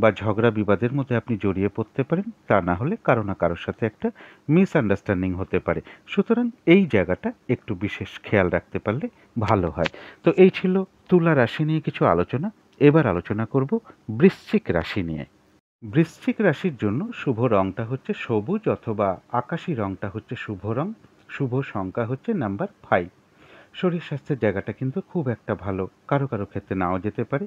বা ঝগড়া বিবাদের মধ্যে আপনি জড়িয়ে পড়তে পারেন, তা না হলে কারো না কারোর সাথে একটা মিসআন্ডারস্ট্যান্ডিং হতে পারে। সুতরাং এই জায়গাটা একটু বিশেষ খেয়াল রাখতে পারলে ভালো হয়। তো এই ছিল তুলা রাশি নিয়ে কিছু আলোচনা। এবার আলোচনা করব বৃশ্চিক রাশি নিয়ে। বৃশ্চিক রাশির জন্য শুভ রংটা হচ্ছে সবুজ অথবা আকাশি রংটা হচ্ছে শুভ রং। শুভ সংখ্যা হচ্ছে নাম্বার 5। শরীর স্বাস্থ্যের জায়গাটা কিন্তু খুব একটা ভালো, কারো কারো ক্ষেত্রে নাও যেতে পারে।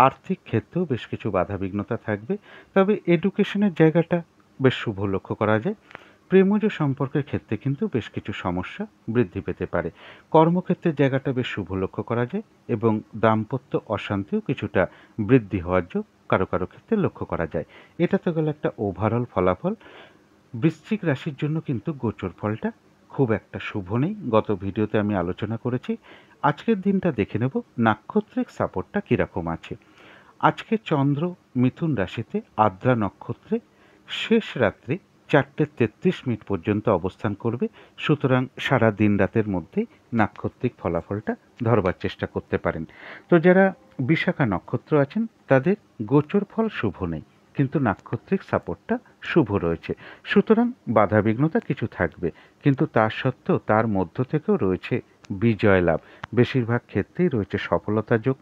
আর্থিক ক্ষেত্রেও বেশ কিছু বাধাবিঘ্নতা থাকবে, তবে এডুকেশনের জায়গাটা বেশ শুভ লক্ষ্য করা যায়। প্রেমজ সম্পর্কের ক্ষেত্রে কিন্তু বেশ কিছু সমস্যা বৃদ্ধি পেতে পারে। কর্মক্ষেত্রের জায়গাটা বেশ শুভ লক্ষ্য করা যায় এবং দাম্পত্য অশান্তিও কিছুটা বৃদ্ধি হওয়ার যোগ কারো কারো ক্ষেত্রে লক্ষ্য করা যায়। এটা তো গেল একটা ওভারঅল ফলাফল। বৃশ্চিক রাশির জন্য কিন্তু গোচর ফলটা খুব একটা শুভ নেই, গত ভিডিওতে আমি আলোচনা করেছি। আজকের দিনটা দেখে নেব নাক্ষত্রিক সাপোর্টটা কীরকম আছে। আজকে চন্দ্র মিথুন রাশিতে আদ্রা নক্ষত্রে শেষ রাত্রি 4:33 পর্যন্ত অবস্থান করবে। সুতরাং সারা দিন রাতের মধ্যেই নাক্ষত্রিক ফলাফলটা ধরবার চেষ্টা করতে পারেন। তো যারা বিশাখা নক্ষত্র আছেন তাদের গোচর ফল শুভ নেই, কিন্তু নাক্ষত্রিক সাপোর্টটা শুভ রয়েছে। সুতরাং বাধাবিঘ্নতা কিছু থাকবে, কিন্তু তা সত্ত্বেও তার মধ্য থেকেও রয়েছে বিজয় লাভ। বেশিরভাগ ক্ষেত্রেই রয়েছে সফলতা যোগ।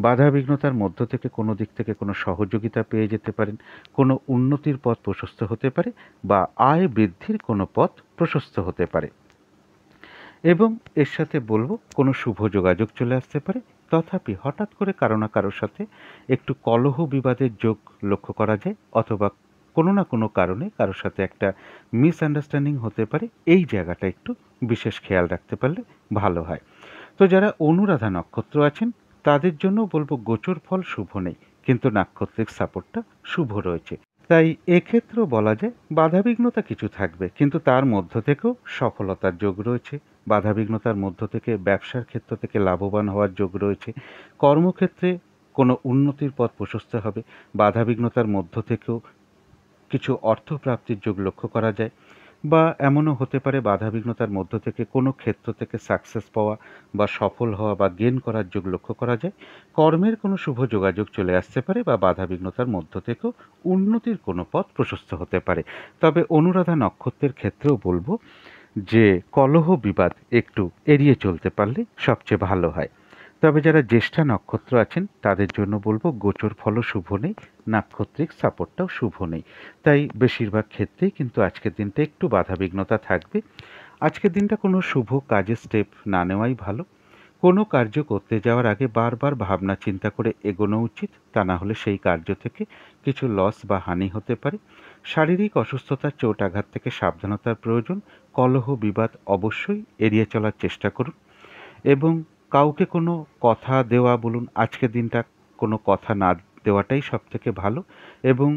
বাধাবিঘ্নতার মধ্য থেকে কোনো দিক থেকে কোনো সহযোগিতা পেয়ে যেতে পারেন, কোনো উন্নতির পথ প্রশস্ত হতে পারে বা আয় বৃদ্ধির কোনো পথ প্রশস্ত হতে পারে। এবং এর সাথে বলবো কোনো শুভ যোগাযোগ চলে আসতে পারে। তথাপি হঠাৎ করে কারো না কারোর সাথে একটু কলহ বিবাদের যোগ লক্ষ্য করা যায়, অথবা কোনো না কোনো কারণে কারোর সাথে একটা মিসআন্ডারস্ট্যান্ডিং হতে পারে। এই জায়গাটা একটু বিশেষ খেয়াল রাখতে পারলে ভালো হয়। তো যারা অনুরাধা নক্ষত্র আছেন তাদের জন্য বলবো গোচর ফল শুভ নেই, কিন্তু নাক্ষত্রিক সাপোর্টটা শুভ রয়েছে। তাই এক্ষেত্রেও বলা যায় বাধাবিঘ্নতা কিছু থাকবে, কিন্তু তার মধ্য থেকেও সফলতার যোগ রয়েছে। বাধাবিঘ্নতার মধ্য থেকে ব্যবসার ক্ষেত্র থেকে লাভবান হওয়ার যোগ রয়েছে। কর্মক্ষেত্রে কোনো উন্নতির পথ প্রশস্ত হবে। বাধাবিঘ্নতার মধ্য থেকেও কিছু অর্থপ্রাপ্তির যোগ লক্ষ্য করা যায়, বা এমনও হতে পারে বাধাবিঘ্নতার মধ্য থেকে কোনো ক্ষেত্র থেকে সাকসেস পাওয়া বা সফল হওয়া বা গেন করার যোগ লক্ষ্য করা যায়। কর্মের কোনো শুভ যোগাযোগ চলে আসতে পারে বা বাধাবিঘ্নতার মধ্য থেকেও উন্নতির কোনো পথ প্রশস্ত হতে পারে। তবে অনুরাধা নক্ষত্রের ক্ষেত্রেও বলবো যে কলহ বিবাদ একটু এড়িয়ে চলতে পারলে সবচেয়ে ভালো হয়। তবে যারা জ্যেষ্ঠা নক্ষত্র আছেন তাদের জন্য বলবো গোচর ফলও শুভ নেই, নাক্ষত্রিক সাপোর্টটাও শুভ নেই। তাই বেশিরভাগ ক্ষেত্রেই কিন্তু আজকের দিনটা একটু বাধাবিঘ্নতা থাকবে। আজকের দিনটা কোনো শুভ কাজে স্টেপ না নেওয়াই ভালো। কোনো কার্য করতে যাওয়ার আগে বারবার ভাবনা চিন্তা করে এগোনো উচিত, তা না হলে সেই কার্য থেকে কিছু লস বা হানি হতে পারে। শারীরিক অসুস্থতার চোট আঘাত থেকে সাবধানতার প্রয়োজন। কলহ বিবাদ অবশ্যই এড়িয়ে চলার চেষ্টা করুন এবং কাউকে কোনো কথা দেওয়া বলুন, আজকের দিনটা কোনো কথা না দেওয়াটাই সবথেকে ভালো। এবং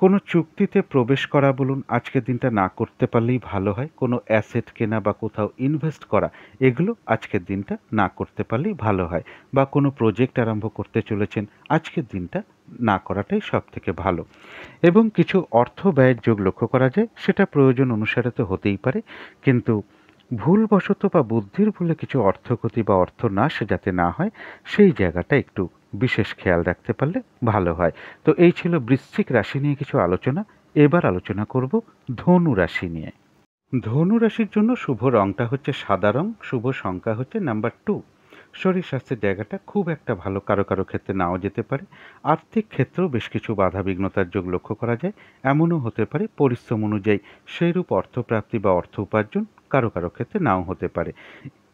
কোনো চুক্তিতে প্রবেশ করা বলুন, আজকের দিনটা না করতে পারলেই ভালো হয়। কোনো অ্যাসেট কেনা বা কোথাও ইনভেস্ট করা, এগুলো আজকের দিনটা না করতে পারলেই ভালো হয়। বা কোনো প্রজেক্ট আরম্ভ করতে চলেছেন, আজকের দিনটা না করাটাই সবথেকে ভালো। এবং কিছু অর্থ ব্যয়ের যোগ লক্ষ্য করা যায়, সেটা প্রয়োজন অনুসারে তো হতেই পারে, কিন্তু ভুলবশত বা বুদ্ধির ভুলে কিছু অর্থক্ষতি বা অর্থনাশ যাতে না হয় সেই জায়গাটা একটু বিশেষ খেয়াল রাখতে পারলে ভালো হয়। তো এই ছিল বৃশ্চিক রাশি নিয়ে কিছু আলোচনা। এবার আলোচনা করব ধনু রাশি নিয়ে। ধনু রাশির জন্য শুভ রংটা হচ্ছে সাদা রং, শুভ সংখ্যা হচ্ছে নাম্বার 2। শরীর স্বাস্থ্যের জায়গাটা খুব একটা ভালো, কারো কারো ক্ষেত্রে নাও যেতে পারে। আর্থিক ক্ষেত্রেও বেশ কিছু বাধাবিঘ্নতার যোগ লক্ষ্য করা যায়। এমনও হতে পারে পরিশ্রম অনুযায়ী সেইরূপ অর্থপ্রাপ্তি বা অর্থ উপার্জন কারো কারো ক্ষেত্রে নাও হতে পারে।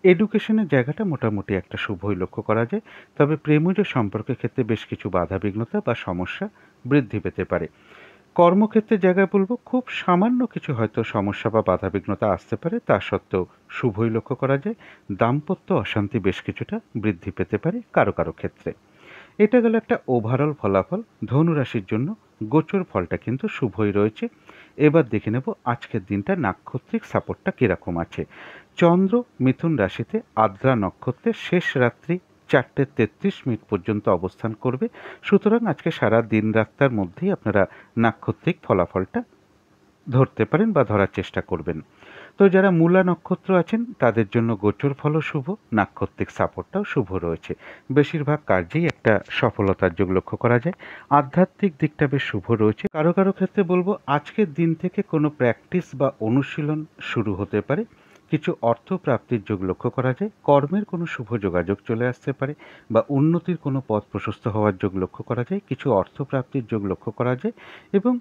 এডুকেশনের জায়গাটা মোটামুটি একটা শুভই লক্ষ্য করা যায়, তবে প্রেমজ সম্পর্কের ক্ষেত্রে বেশ কিছু বাধাবিঘ্নতা বা সমস্যা বৃদ্ধি পেতে পারে। কর্মক্ষেত্রের জায়গায় বলবো খুব সামান্য কিছু হয়তো সমস্যা বা বাধাবিঘ্নতা আসতে পারে, তা সত্ত্বেও শুভই লক্ষ্য করা যায়। দাম্পত্য অশান্তি বেশ কিছুটা বৃদ্ধি পেতে পারে কারো কারো ক্ষেত্রে। এটা গেল একটা ওভারঅল ফলাফল। ধনু রাশির জন্য গোচর ফলটা কিন্তু শুভই রয়েছে। এবার দেখে নেব আজকের দিনটা নাক্ষত্রিক সাপোর্টটা কীরকম আছে। চন্দ্র মিথুন রাশিতে আদ্রা নক্ষত্রের শেষ রাত্রি 4:33 পর্যন্ত অবস্থান করবে। সুতরাং আজকে সারা দিন রাতটার মধ্যেই আপনারা নাক্ষত্রিক ফলাফলটা ধরতে পারেন বা ধরার চেষ্টা করবেন। তো যারা মূলা নক্ষত্র আছেন তাদের জন্য গোচর ফলও শুভ, নাক্ষত্রিক সাপোর্টটাও শুভ রয়েছে। বেশিরভাগ কার্যেই একটা সফলতার যোগ লক্ষ্য করা যায়। আধ্যাত্মিক দিকটা বেশ শুভ রয়েছে। কারো কারো ক্ষেত্রে বলবো আজকের দিন থেকে কোনো প্র্যাকটিস বা অনুশীলন শুরু হতে পারে। কিছু অর্থ প্রাপ্তির যোগ লক্ষ্য করা যায়। কর্মের কোনো শুভ যোগাযোগ চলে আসতে পারে বা উন্নতির কোনো পথ প্রশস্ত হওয়ার যোগ লক্ষ্য করা যায়। কিছু অর্থ প্রাপ্তির যোগ লক্ষ্য করা যায় এবং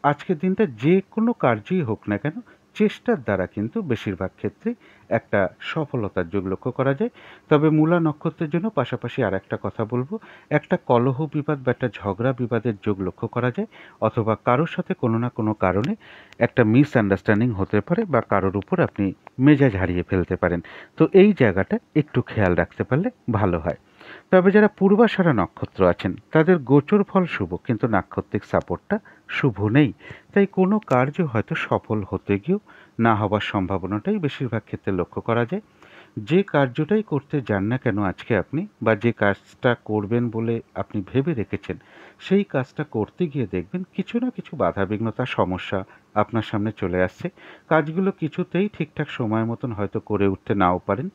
আজকের দিনটা যে কোনো কার্যই হোক না কেন চেষ্টার দ্বারা কিন্তু বেশিরভাগ ক্ষেত্রেই একটা সফলতার যোগ লক্ষ্য করা যায়। তবে মূলা নক্ষত্রের জন্য পাশাপাশি আর একটা কথা বলবো, একটা কলহ বিবাদ বা একটা ঝগড়া বিবাদের যোগ লক্ষ্য করা যায়, অথবা কারোর সাথে কোনো না কোনো কারণে একটা মিসআন্ডারস্ট্যান্ডিং হতে পারে বা কারোর উপর আপনি মেজাজ হারিয়ে ফেলতে পারেন। তো এই জায়গাটা একটু খেয়াল রাখতে পারলে ভালো হয়। তবে যারা পূর্বাষাঢ়া নক্ষত্র আছেন তাদের গোচর ফল শুভ, কিন্তু নাক্ষত্রিক সাপোর্টটা শুভ নেই। তাই কোনো কার্য হয়তো সফল হতে গিয়েও না হবার সম্ভাবনাটাই বেশিরভাগ ক্ষেত্রে লক্ষ্য করা যায়। যে কার্যটাই করতে যান না কেন আজকে আপনি, বা যে কাজটা করবেন বলে আপনি ভেবে রেখেছেন, সেই কাজটা করতে গিয়ে দেখবেন কিছু না কিছু বাধাবিঘ্নতা সমস্যা আপনার সামনে চলে আসছে। কাজগুলো কিছুতেই ঠিকঠাক সময় মতন হয়তো করে উঠতে নাও পারেন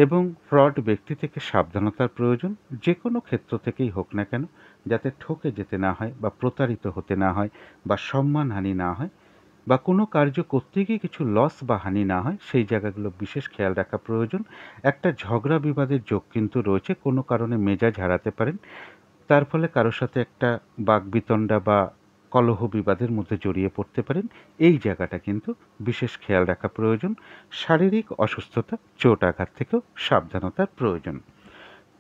এবং ফ্রড ব্যক্তি থেকে সাবধানতার প্রয়োজন। যে কোনো ক্ষেত্র থেকেই হোক না কেন, যাতে ঠকে যেতে না হয় বা প্রতারিত হতে না হয় বা সম্মানহানি না হয় বা কোনো কার্য করতে গিয়ে কিছু লস বা হানি না হয়, সেই জায়গাগুলো বিশেষ খেয়াল রাখা প্রয়োজন। একটা ঝগড়া বিবাদের যোগ কিন্তু রয়েছে, কোনো কারণে মেজাজ হারাতে পারেন, তার ফলে কারোর সাথে একটা বাকবিতণ্ডা বা কলহ বিবাদের মধ্যে জড়িয়ে পড়তে পারেন। এই জায়গাটা কিন্তু বিশেষ খেয়াল রাখা প্রয়োজন। শারীরিক অসুস্থতা, চোট আঘাত থেকেও সাবধানতার প্রয়োজন।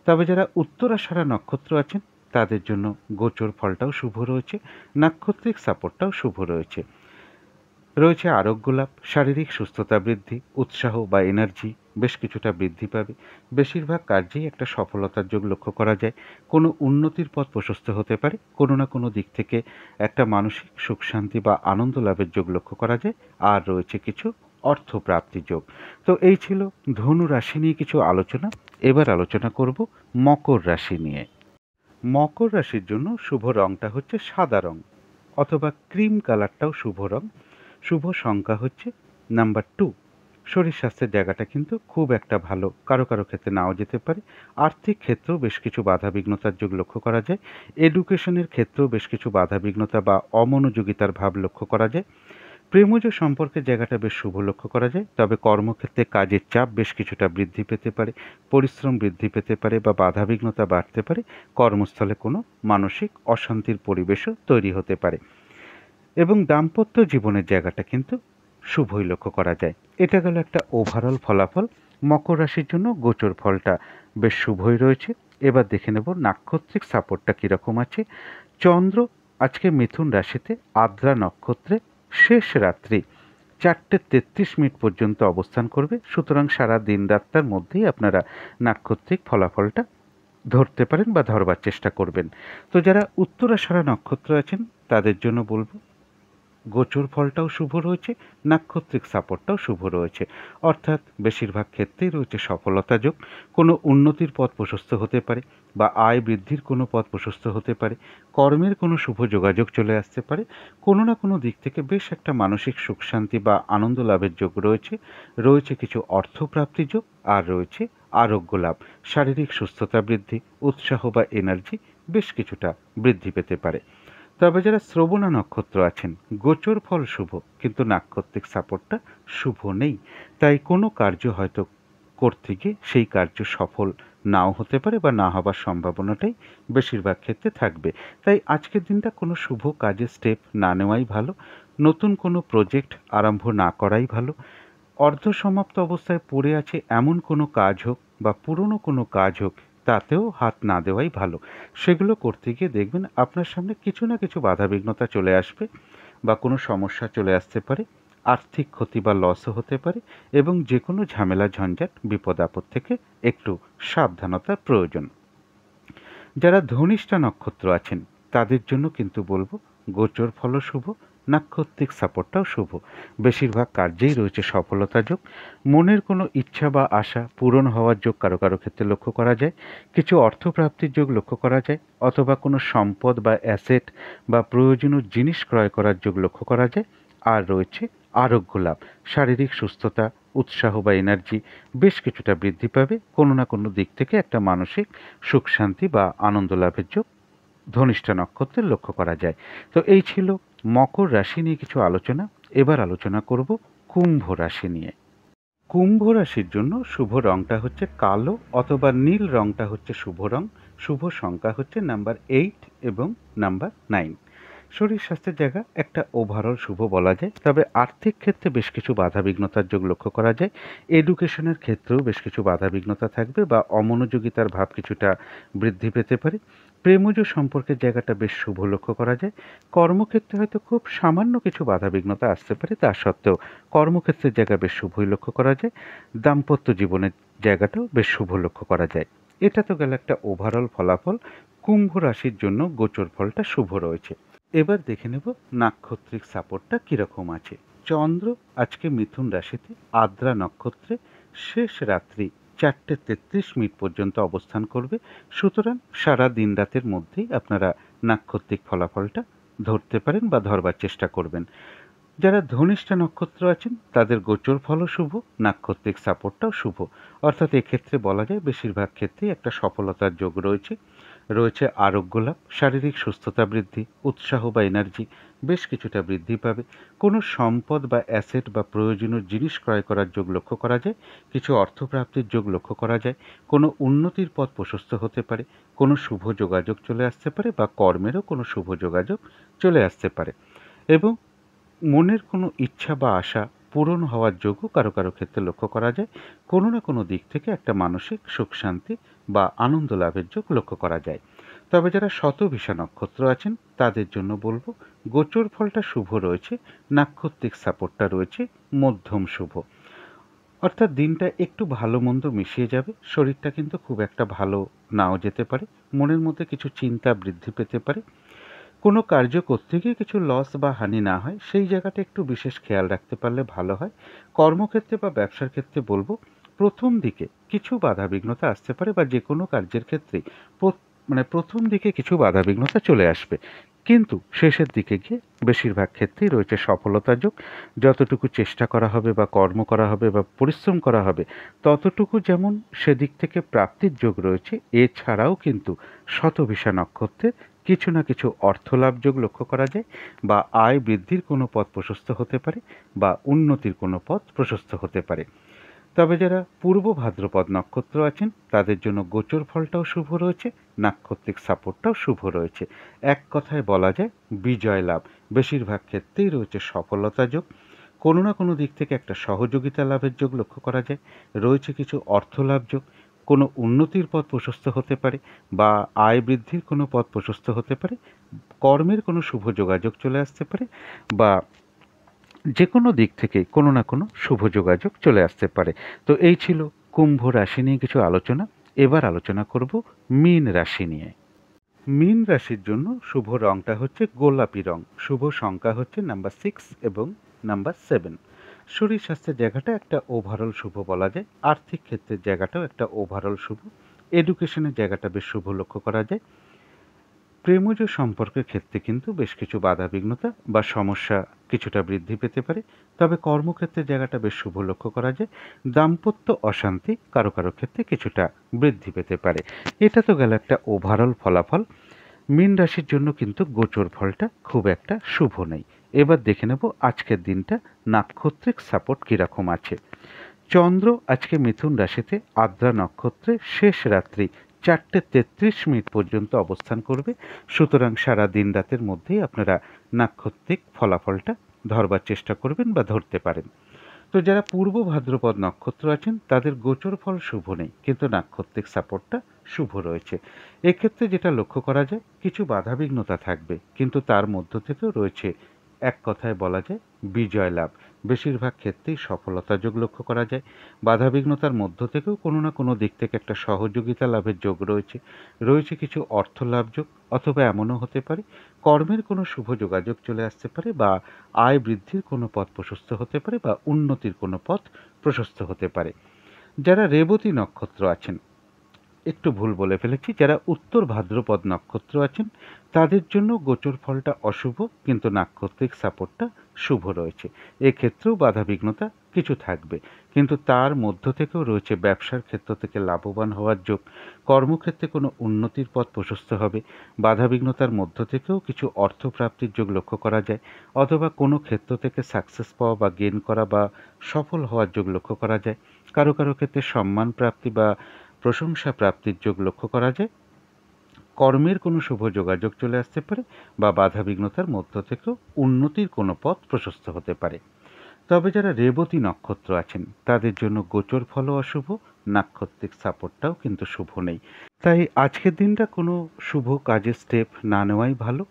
তবে যারা উত্তরাষাঢ়া নক্ষত্র আছেন তাদের জন্য গোচর ফলটাও শুভ রয়েছে, নাক্ষত্রিক সাপোর্টটাও শুভ রয়েছে। রয়েছে আরোগ্য লাভ, শারীরিক সুস্থতা বৃদ্ধি, উৎসাহ বা এনার্জি বেশ কিছুটা বৃদ্ধি পাবে। বেশিরভাগ কার্যেই একটা সফলতার যোগ লক্ষ্য করা যায়। কোনো উন্নতির পথ প্রশস্ত হতে পারে, কোনো না কোনো দিক থেকে একটা মানসিক সুখ শান্তি বা আনন্দ লাভের যোগ লক্ষ্য করা যায়। আর রয়েছে কিছু অর্থ প্রাপ্তির যোগ। তো এই ছিল ধনু রাশি নিয়ে কিছু আলোচনা। এবার আলোচনা করব মকর রাশি নিয়ে। মকর রাশির জন্য শুভ রংটা হচ্ছে সাদা রং অথবা ক্রিম কালারটাও শুভ রং। শুভ সংখ্যা হচ্ছে নাম্বার 2। শরীর স্বাস্থ্যের জায়গাটা কিন্তু খুব একটা ভালো, কারো কারো ক্ষেত্রে নাও যেতে পারে। আর্থিক ক্ষেত্রেও বেশ কিছু বাধাবিঘ্নতার যোগ লক্ষ্য করা যায়। এডুকেশনের ক্ষেত্রেও বেশ কিছু বাধাবিঘ্নতা বা অমনোযোগিতার ভাব লক্ষ্য করা যায়। প্রেমজ সম্পর্কের জায়গাটা বেশ শুভ লক্ষ্য করা যায়। তবে কর্মক্ষেত্রে কাজের চাপ বেশ কিছুটা বৃদ্ধি পেতে পারে, পরিশ্রম বৃদ্ধি পেতে পারে বা বাধাবিঘ্নতা বাড়তে পারে। কর্মস্থলে কোনো মানসিক অশান্তির পরিবেশও তৈরি হতে পারে এবং দাম্পত্য জীবনের জায়গাটা কিন্তু শুভই লক্ষ্য করা যায়। এটা গেল একটা ওভারঅল ফলাফল। মকর রাশির জন্য গোচর ফলটা বেশ শুভই রয়েছে। এবার দেখে নেব নাক্ষত্রিক সাপোর্টটা কীরকম আছে। চন্দ্র আজকে মিথুন রাশিতে আদ্রা নক্ষত্রে শেষ রাত্রি 4:33 পর্যন্ত অবস্থান করবে। সুতরাং সারা দিন রাতটার মধ্যেই আপনারা নাক্ষত্রিক ফলাফলটা ধরতে পারেন বা ধরবার চেষ্টা করবেন। তো যারা উত্তরাষাঢ়া নক্ষত্র আছেন তাদের জন্য বলবো গোচর ফলটাও শুভ রয়েছে, নাক্ষত্রিক সাপোর্টটাও শুভ রয়েছে। অর্থাৎ বেশিরভাগ ক্ষেত্রেই রয়েছে সফলতা যোগ। কোনো উন্নতির পথ প্রশস্ত হতে পারে বা আয় বৃদ্ধির কোনো পথ প্রশস্ত হতে পারে। কর্মের কোনো শুভ যোগাযোগ চলে আসতে পারে। কোনো না কোনো দিক থেকে বেশ একটা মানসিক সুখ শান্তি বা আনন্দ লাভের যোগ রয়েছে। রয়েছে কিছু অর্থপ্রাপ্তির যোগ আর রয়েছে আরোগ্য লাভ, শারীরিক সুস্থতা বৃদ্ধি, উৎসাহ বা এনার্জি বেশ কিছুটা বৃদ্ধি পেতে পারে। তবে যারা শ্রবণা নক্ষত্র আছেন গোচর ফল শুভ, কিন্তু নাক্ষত্রিক সাপোর্টটা শুভ নেই। তাই কোনো কার্য হয়তো করতে গিয়ে সেই কার্য সফল নাও হতে পারে বা না হবার সম্ভাবনাটাই বেশিরভাগ ক্ষেত্রে থাকবে। তাই আজকের দিনটা কোনো শুভ কাজে স্টেপ না নেওয়াই ভালো। নতুন কোনো প্রজেক্ট আরম্ভ না করাই ভালো। অর্ধসমাপ্ত অবস্থায় পড়ে আছে এমন কোনো কাজ হোক বা পুরনো কোনো কাজ হোক, তাতেও হাত না দেওয়াই ভালো। সেগুলো করতে গিয়ে দেখবেন আপনার সামনে কিছু না কিছু বাধাবিঘ্নতা চলে আসবে বা কোনো সমস্যা চলে আসতে পারে, আর্থিক ক্ষতি বা লসও হতে পারে এবং যে কোনো ঝামেলা ঝঞ্ঝাট বিপদ আপদ থেকে একটু সাবধানতার প্রয়োজন। যারা ধনিষ্ঠা নক্ষত্র আছেন তাদের জন্য কিন্তু বলবো গোচর ফল শুভ, নাক্ষত্রিক সাপোর্টটাও শুভ। বেশিরভাগ কার্যেই রয়েছে সফলতা যোগ। মনের কোনো ইচ্ছা বা আশা পূরণ হওয়ার যোগ কারো কারো ক্ষেত্রে লক্ষ্য করা যায়। কিছু অর্থপ্রাপ্তির যোগ লক্ষ্য করা যায়, অথবা কোনো সম্পদ বা অ্যাসেট বা প্রয়োজনীয় জিনিস ক্রয় করার যোগ লক্ষ্য করা যায়। আর রয়েছে আরোগ্য লাভ, শারীরিক সুস্থতা, উৎসাহ বা এনার্জি বেশ কিছুটা বৃদ্ধি পাবে। কোনো না কোনো দিক থেকে একটা মানসিক সুখ শান্তি বা আনন্দ লাভের যোগ ধনিষ্ঠা নক্ষত্রের লক্ষ্য করা যায়। তো এই ছিল মকর রাশি নিয়ে কিছু আলোচনা। এবার আলোচনা করব কুম্ভ রাশি নিয়ে। কুম্ভ রাশির জন্য শুভ রংটা হচ্ছে কালো অথবা নীল রংটা হচ্ছে শুভ রং। শুভ সংখ্যা হচ্ছে নাম্বার 8 এবং নাম্বার 9। শরীর স্বাস্থ্যের জায়গা একটা ওভারঅল শুভ বলা যায়, তবে আর্থিক ক্ষেত্রে বেশ কিছু বাধাবিঘ্নতার যোগ লক্ষ্য করা যায়। এডুকেশনের ক্ষেত্রেও বেশ কিছু বাধাবিঘ্নতা থাকবে বা অমনোযোগিতার ভাব কিছুটা বৃদ্ধি পেতে পারে। প্রেমজ সম্পর্কের জায়গাটা বেশ শুভ লক্ষ্য করা যায়। কর্মক্ষেত্রে হয়তো খুব সামান্য কিছু বাধাবিঘ্নতা আসতে পারে, তা সত্ত্বেও কর্মক্ষেত্রের জায়গা বেশ শুভই লক্ষ্য করা যায়। দাম্পত্য জীবনের জায়গাটাও বেশ শুভ লক্ষ্য করা যায়। এটা তো গেল একটা ওভারঅল ফলাফল। কুম্ভ রাশির জন্য গোচর ফলটা শুভ রয়েছে। এবার দেখে নেব নাক্ষত্রিক সাপোর্টটা কীরকম আছে। চন্দ্র আজকে মিথুন রাশিতে আদ্রা নক্ষত্রে শেষ রাত্রি 4:33 পর্যন্ত অবস্থান করবে। সুতরাং সারা দিন রাতের মধ্যেই আপনারা নাক্ষত্রিক ফলাফলটা ধরতে পারেন বা ধরবার চেষ্টা করবেন। যারা ধনিষ্ঠা নক্ষত্র আছেন তাদের গোচর ফলও শুভ, নাক্ষত্রিক সাপোর্টটাও শুভ। অর্থাৎ এক্ষেত্রে বলা যায় বেশিরভাগ ক্ষেত্রেই একটা সফলতার যোগ রয়েছে। রয়েছে আরোগ্য লাভ, শারীরিক সুস্থতা বৃদ্ধি, উৎসাহ বা এনার্জি বেশ কিছুটা বৃদ্ধি পাবে। কোনো সম্পদ বা অ্যাসেট বা প্রয়োজনীয় জিনিস ক্রয় করার যোগ লক্ষ্য করা যায়। কিছু অর্থপ্রাপ্তির যোগ লক্ষ্য করা যায়। কোনো উন্নতির পথ প্রশস্ত হতে পারে। কোনো শুভ যোগাযোগ চলে আসতে পারে বা কর্মেরও কোনো শুভ যোগাযোগ চলে আসতে পারে। এবং মনের কোনো ইচ্ছা বা আশা পূরণ হওয়ার যোগও কারো কারো ক্ষেত্রে লক্ষ্য করা যায়। কোনো না কোনো দিক থেকে একটা মানসিক সুখ শান্তি বা আনন্দ লাভের যোগ লক্ষ্য করা যায়। তবে যারা শতভিষা নক্ষত্র আছেন তাদের জন্য বলবো গোচর ফলটা শুভ রয়েছে, নাক্ষত্রিক সাপোর্টটা রয়েছে মধ্যম শুভ। অর্থাৎ দিনটা একটু ভালো মন্দ মিশিয়ে যাবে। শরীরটা কিন্তু খুব একটা ভালো নাও যেতে পারে। মনের মধ্যে কিছু চিন্তা বৃদ্ধি পেতে পারে। কোনো কার্য করতে গিয়ে কিছু লস বা হানি না হয় সেই জায়গাটা একটু বিশেষ খেয়াল রাখতে পারলে ভালো হয়। কর্মক্ষেত্রে বা ব্যবসার ক্ষেত্রে বলবো প্রথম দিকে কিছু বাধাবিঘ্নতা আসতে পারে বা যে কোনো কার্যের ক্ষেত্রেই প্রথম দিকে কিছু বাধাবিঘ্নতা চলে আসবে, কিন্তু শেষের দিকে গিয়ে বেশিরভাগ ক্ষেত্রেই রয়েছে সফলতার যোগ। যতটুকু চেষ্টা করা হবে বা কর্ম করা হবে বা পরিশ্রম করা হবে ততটুকু যেমন সেদিক থেকে প্রাপ্তির যোগ রয়েছে, এছাড়াও কিন্তু শতভিষা নক্ষত্রের কিছু না কিছু অর্থলাভ যোগ লক্ষ্য করা যায় বা আয় বৃদ্ধির কোনো পথ প্রশস্ত হতে পারে বা উন্নতির কোনো পথ প্রশস্ত হতে পারে। তবে যারা পূর্ব ভাদ্রপদ নক্ষত্র আছেন তাদের জন্য গোচর ফলটাও শুভ রয়েছে, নাক্ষত্রিক সাপোর্টটাও শুভ রয়েছে। এক কথায় বলা যায় বিজয় লাভ। বেশিরভাগ ক্ষেত্রেই রয়েছে সফলতা যোগ। কোনো না কোনো দিক থেকে একটা সহযোগিতা লাভের যোগ লক্ষ্য করা যায়। রয়েছে কিছু অর্থলাভ যোগ। কোনো উন্নতির পথ প্রশস্ত হতে পারে বা আয় বৃদ্ধির কোনো পথ প্রশস্ত হতে পারে। কর্মের কোনো শুভ যোগাযোগ চলে আসতে পারে বা যে কোনো দিক থেকে কোনো না কোনো শুভ যোগাযোগ চলে আসতে পারে। তো এই ছিল কুম্ভ রাশি নিয়ে কিছু আলোচনা। এবার আলোচনা করব মীন রাশি নিয়ে। মীন রাশির জন্য শুভ রংটা হচ্ছে গোলাপি রং। শুভ সংখ্যা হচ্ছে নাম্বার 6 এবং নাম্বার 7। শরীর স্বাস্থ্যের জায়গাটা একটা ওভারঅল শুভ বলা যায়। আর্থিক ক্ষেত্রের জায়গাটাও একটা ওভারঅল শুভ। এডুকেশনের জায়গাটা বেশ শুভ লক্ষ্য করা যায়। প্রেমজ সম্পর্কের ক্ষেত্রে কিন্তু বেশ কিছু বাধাবিঘ্নতা বা সমস্যা কিছুটা বৃদ্ধি পেতে পারে, তবে কর্মক্ষেত্রের জায়গাটা বেশ শুভ লক্ষ্য করা যায়। দাম্পত্য অশান্তি কারো কারো ক্ষেত্রে কিছুটা বৃদ্ধি পেতে পারে। এটা তো গেল একটা ওভারঅল ফলাফল। মীন রাশির জন্য কিন্তু গোচর ফলটা খুব একটা শুভ নেই। এবার দেখে নেব আজকের দিনটা নাক্ষত্রিক সাপোর্ট কীরকম আছে। চন্দ্র আজকে মিথুন রাশিতে আদ্রা নক্ষত্রে শেষ রাত্রি 4:33 পর্যন্ত অবস্থান করবে। সুতরাং সারা দিন রাতের মধ্যেই আপনারা নাক্ষত্রিক ফলাফলটা ধরবার চেষ্টা করবেন বা ধরতে পারেন। তো যারা পূর্ব ভাদ্রপদ নক্ষত্র আছেন তাদের গোচর ফল শুভ নেই, কিন্তু নাক্ষত্রিক সাপোর্টটা শুভ রয়েছে। এক্ষেত্রে যেটা লক্ষ্য করা যায় কিছু বাধাবিঘ্নতা থাকবে, কিন্তু তার মধ্য থেকেও রয়েছে এক কথায় বলা যায় বিজয় লাভ। বেশিরভাগ ক্ষেত্রেই সফলতা যোগ লক্ষ্য করা যায়। বাধাবিঘ্নতার মধ্য থেকেও কোনো না কোনো দিক থেকে একটা সহযোগিতা লাভের যোগ রয়েছে। রয়েছে কিছু অর্থ লাভ যোগ, অথবা এমনও হতে পারে কর্মের কোনো শুভ যোগাযোগ চলে আসতে পারে, বা আয় বৃদ্ধির কোনো পথ প্রশস্ত হতে পারে, বা উন্নতির কোনো পথ প্রশস্ত হতে পারে। যারা রেবতী নক্ষত্র আছেন, একটু ভুল বলে ফেলেছি, যারা উত্তর ভাদ্রপদ নক্ষত্র আছেন তাদের জন্য গোচর ফলটা অশুভ, কিন্তু নাক্ষত্রিক সাপোর্টটা শুভ রয়েছে। এক্ষেত্রেও বাধাবিঘ্নতা কিছু থাকবে, কিন্তু তার মধ্য থেকেও রয়েছে ব্যবসার ক্ষেত্র থেকে লাভবান হওয়ার যোগ, কর্মক্ষেত্রে কোনো উন্নতির পথ প্রশস্ত হবে। বাধাবিঘ্নতার মধ্য থেকেও কিছু অর্থপ্রাপ্তির যোগ লক্ষ্য করা যায়, অথবা কোনো ক্ষেত্র থেকে সাকসেস পাওয়া বা গেইন করা বা সফল হওয়ার যোগ লক্ষ্য করা যায়। কারো কারো ক্ষেত্রে সম্মান প্রাপ্তি বা প্রশংসা প্রাপ্তির যোগ লক্ষ্য করা যায়। কর্মের কোনো শুভ যোগাযোগ চলে আসতে পারে, বা বাধাবিঘ্নতার মধ্য থেকেও উন্নতির কোনো পথ প্রশস্ত হতে পারে। তবে যারা রেবতী নক্ষত্র আছেন তাদের জন্য গোচর ফলও অশুভ, নাক্ষত্রিক সাপোর্টটাও কিন্তু শুভ নেই। তাই আজকের দিনটা কোনো শুভ কাজের স্টেপ না নেওয়াই ভালো।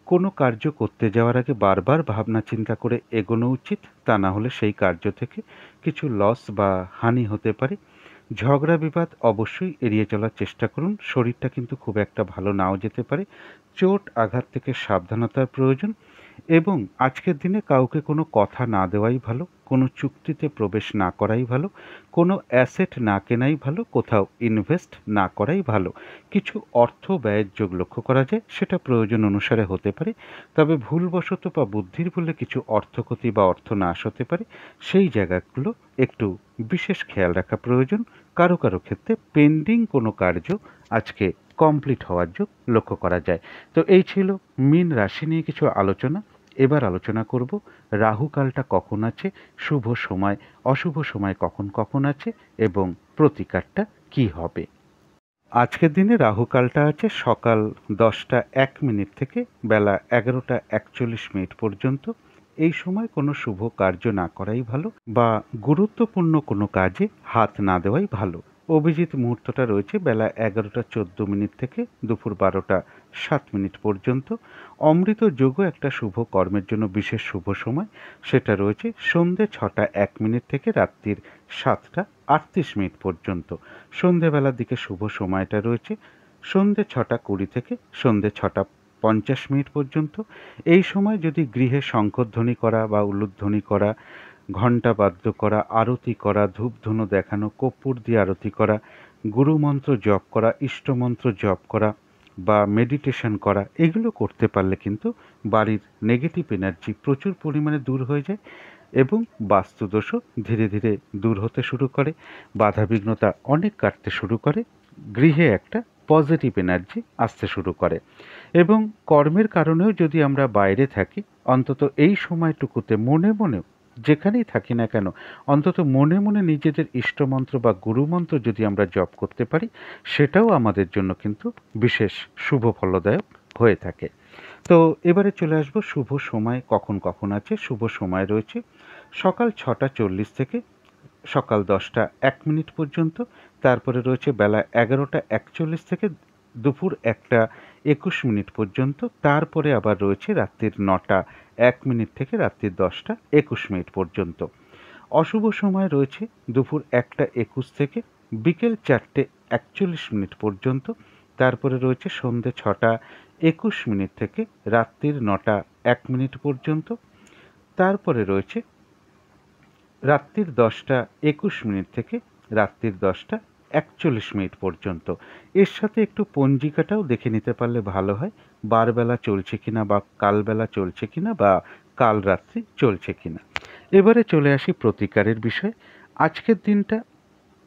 কোনো কার্য করতে যাওয়ার আগে বারবার ভাবনা চিন্তা করে এগোনো উচিত, তা না হলে সেই কার্য থেকে কিছু লস বা হানি হতে পারে। ঝগড়া বিবাদ অবশ্যই এড়িয়ে চলার চেষ্টা করুন। শরীরটা কিন্তু খুব একটা ভালো নাও যেতে পারে। চোট আঘাত থেকে সাবধানতার প্রয়োজন, এবং আজকের দিনে কাউকে কোনো কথা না দেওয়াই ভালো, কোনো চুক্তিতে প্রবেশ না করাই ভালো, কোনো অ্যাসেট না কেনাই ভালো, কোথাও ইনভেস্ট না করাই ভালো। কিছু অর্থ ব্যয়ের যোগ লক্ষ্য করা যায়, সেটা প্রয়োজন অনুসারে হতে পারে, তবে ভুলবশত বা বুদ্ধির ভুলে কিছু অর্থক্ষতি বা অর্থ নাশ হতে পারে। সেই জায়গাগুলো একটু বিশেষ খেয়াল রাখা প্রয়োজন। কারো কারো ক্ষেত্রে পেন্ডিং কোনো কার্য আজকে কমপ্লিট হওয়ার যোগ লক্ষ্য করা যায়। তো এই ছিল মীন রাশি নিয়ে কিছু আলোচনা। এবার আলোচনা করব রাহুকালটা কখন আছে, শুভ সময় অশুভ সময় কখন কখন আছে, এবং প্রতিকারটা কি হবে। আজকের দিনে রাহুকালটা আছে সকাল 10টা 1 মিনিট থেকে বেলা 11টা 41 মিনিট পর্যন্ত। এই সময় কোনো শুভ কার্য না করাই ভালো, বা গুরুত্বপূর্ণ কোনো কাজে হাত না দেওয়াই ভালো। অভিজিৎ মুহূর্তটা রয়েছে বেলা 11টা 14 মিনিট থেকে দুপুর 12টা 7 মিনিট পর্যন্ত। অমৃত যোগও একটা শুভ কর্মের জন্য বিশেষ শুভ সময়, সেটা রয়েছে সন্ধে 6টা 1 মিনিট থেকে রাত্রির 7টা 38 মিনিট পর্যন্ত। সন্ধেবেলার দিকে শুভ সময়টা রয়েছে সন্ধে 6টা 20 থেকে সন্ধে 6টা 50 মিনিট পর্যন্ত। এই সময় যদি গৃহে শঙ্খধ্বনি করা বা উলুধ্বনি করা, ঘণ্টা বাদ্য করা, আরতি করা, ধূপধুনো দেখানো, কর্পূর দিয়ে আরতি করা, গুরুমন্ত্র জপ করা, ইষ্টমন্ত্র জপ করা বা মেডিটেশন করা, এগুলো করতে পারলে কিন্তু বাড়ির নেগেটিভ এনার্জি প্রচুর পরিমাণে দূর হয়ে যায়, এবং বাস্তুদোষও ধীরে ধীরে দূর হতে শুরু করে, বাধাবিঘ্নতা অনেক কাটতে শুরু করে, গৃহে একটা পজিটিভ এনার্জি আসতে শুরু করে। এবং কর্মের কারণেও যদি আমরা বাইরে থাকি, অন্তত এই সময়টুকুতে মনে মনেও যেখানেই থাকি না কেন, অন্তত মনে মনে নিজেদের ইষ্টমন্ত্র বা গুরুমন্ত্র যদি আমরা জপ করতে পারি, সেটাও আমাদের জন্য কিন্তু বিশেষ শুভ ফলদায়ক হয়ে থাকে। তো এবারে চলে আসবো শুভ সময় কখন কখন আছে। শুভ সময় রয়েছে সকাল 6টা 40 থেকে সকাল 10টা 1 মিনিট পর্যন্ত। তারপরে রয়েছে বেলা 11টা 41 থেকে দুপুর 1টা 21 মিনিট পর্যন্ত। তারপরে আবার রয়েছে রাত্রির 9টা 1 মিনিট থেকে রাত্রির 10টা 21 মিনিট পর্যন্ত। অশুভ সময় রয়েছে দুপুর 1টা 21 থেকে বিকেল 4টে 41 মিনিট পর্যন্ত। তারপরে রয়েছে সন্ধে 6টা 21 মিনিট থেকে রাত্রির 9টা 1 মিনিট পর্যন্ত। তারপরে রয়েছে রাত্রির 10টা 21 মিনিট থেকে রাত্রির 10টা 41 মিনিট পর্যন্ত। এর সাথে একটু পঞ্জিকাটাও দেখে নিতে পারলে ভালো হয়, বারবেলা চলছে কিনা, বা কালবেলা চলছে কিনা, বা কাল রাত্রি চলছে কিনা। এবারে চলে আসি প্রতিকারের বিষয়। আজকের দিনটা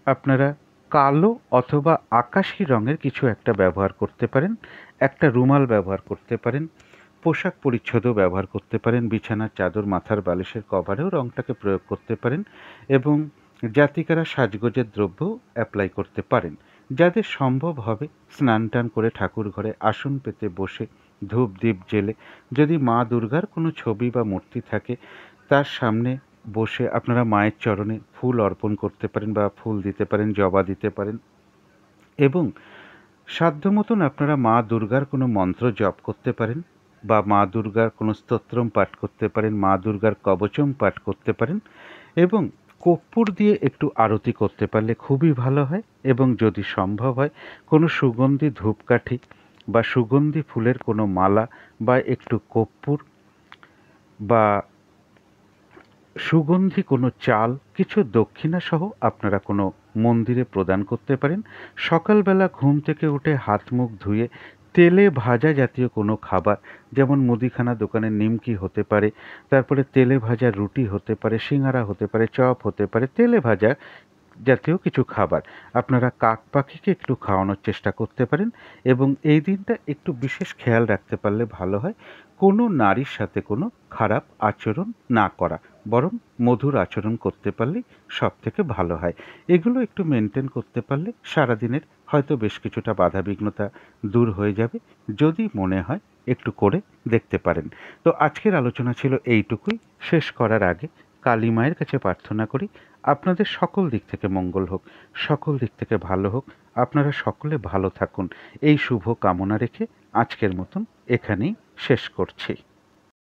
আপনারা কালো অথবা আকাশি রঙের কিছু একটা ব্যবহার করতে পারেন, একটা রুমাল ব্যবহার করতে পারেন, পোশাক পরিচ্ছদও ব্যবহার করতে পারেন, বিছানার চাদর, মাথার বালিশের কভারেও রঙটাকে প্রয়োগ করতে পারেন, এবং জাতিকারা সাজগোজের দ্রব্যও অ্যাপ্লাই করতে পারেন। যাদের সম্ভব হবে স্নান টান করে ঠাকুর ঘরে আসন পেতে বসে ধূপ দ্বীপ জেলে, যদি মা দুর্গার কোনো ছবি বা মূর্তি থাকে তার সামনে বসে আপনারা মায়ের চরণে ফুল অর্পণ করতে পারেন, বা ফুল দিতে পারেন, জবা দিতে পারেন, এবং সাধ্য মতন আপনারা মা দুর্গার কোনো মন্ত্র জপ করতে পারেন। বা মা দুর্গার কোনো স্তোত্রম পাঠ করতে পারেন, মা দুর্গার কবচম পাঠ করতে পারেন এবং কর্পূর দিয়ে একটু আরতি করতে পারলে খুবই ভালো হয়। এবং যদি সম্ভব হয় কোনো সুগন্ধি ধূপকাঠি বা সুগন্ধি ফুলের কোনো মালা বা একটু কর্পূর বা সুগন্ধি কোনো চাল কিছু দক্ষিণাসহ আপনারা কোনো মন্দিরে প্রদান করতে পারেন। সকালবেলা ঘুম থেকে উঠে হাত মুখ ধুয়ে তেলে ভাজা জাতীয় কোনো খাবার, যেমন মুদিখানা দোকানের নিমকি হতে পারে, তারপরে তেলে ভাজা রুটি হতে পারে, সিঙাড়া হতে পারে, চপ হতে পারে, তেলে ভাজা জাতীয় কিছু খাবার আপনারা কাক পাখিকে একটু খাওয়ানোর চেষ্টা করতে পারেন। এবং এই দিনটা একটু বিশেষ খেয়াল রাখতে পারলে ভালো হয়, কোনো নারীর সাথে কোনো খারাপ আচরণ না করা, বরং মধুর আচরণ করতে পারলেই সব থেকে ভালো হয়। এগুলো একটু মেনটেন করতে পারলে সারাদিনের হয়তো বেশ কিছুটা বাধাবিঘ্নতা দূর হয়ে যাবে, যদি মনে হয় একটু করে দেখতে পারেন। তো আজকের আলোচনা ছিল এইটুকুই। শেষ করার আগে কালী মায়ের কাছে প্রার্থনা করি আপনাদের সকল দিক থেকে মঙ্গল হোক, সকল দিক থেকে ভালো হোক, আপনারা সকলে ভালো থাকুন, এই শুভ কামনা রেখে আজকের মতন এখানেই শেষ করছি।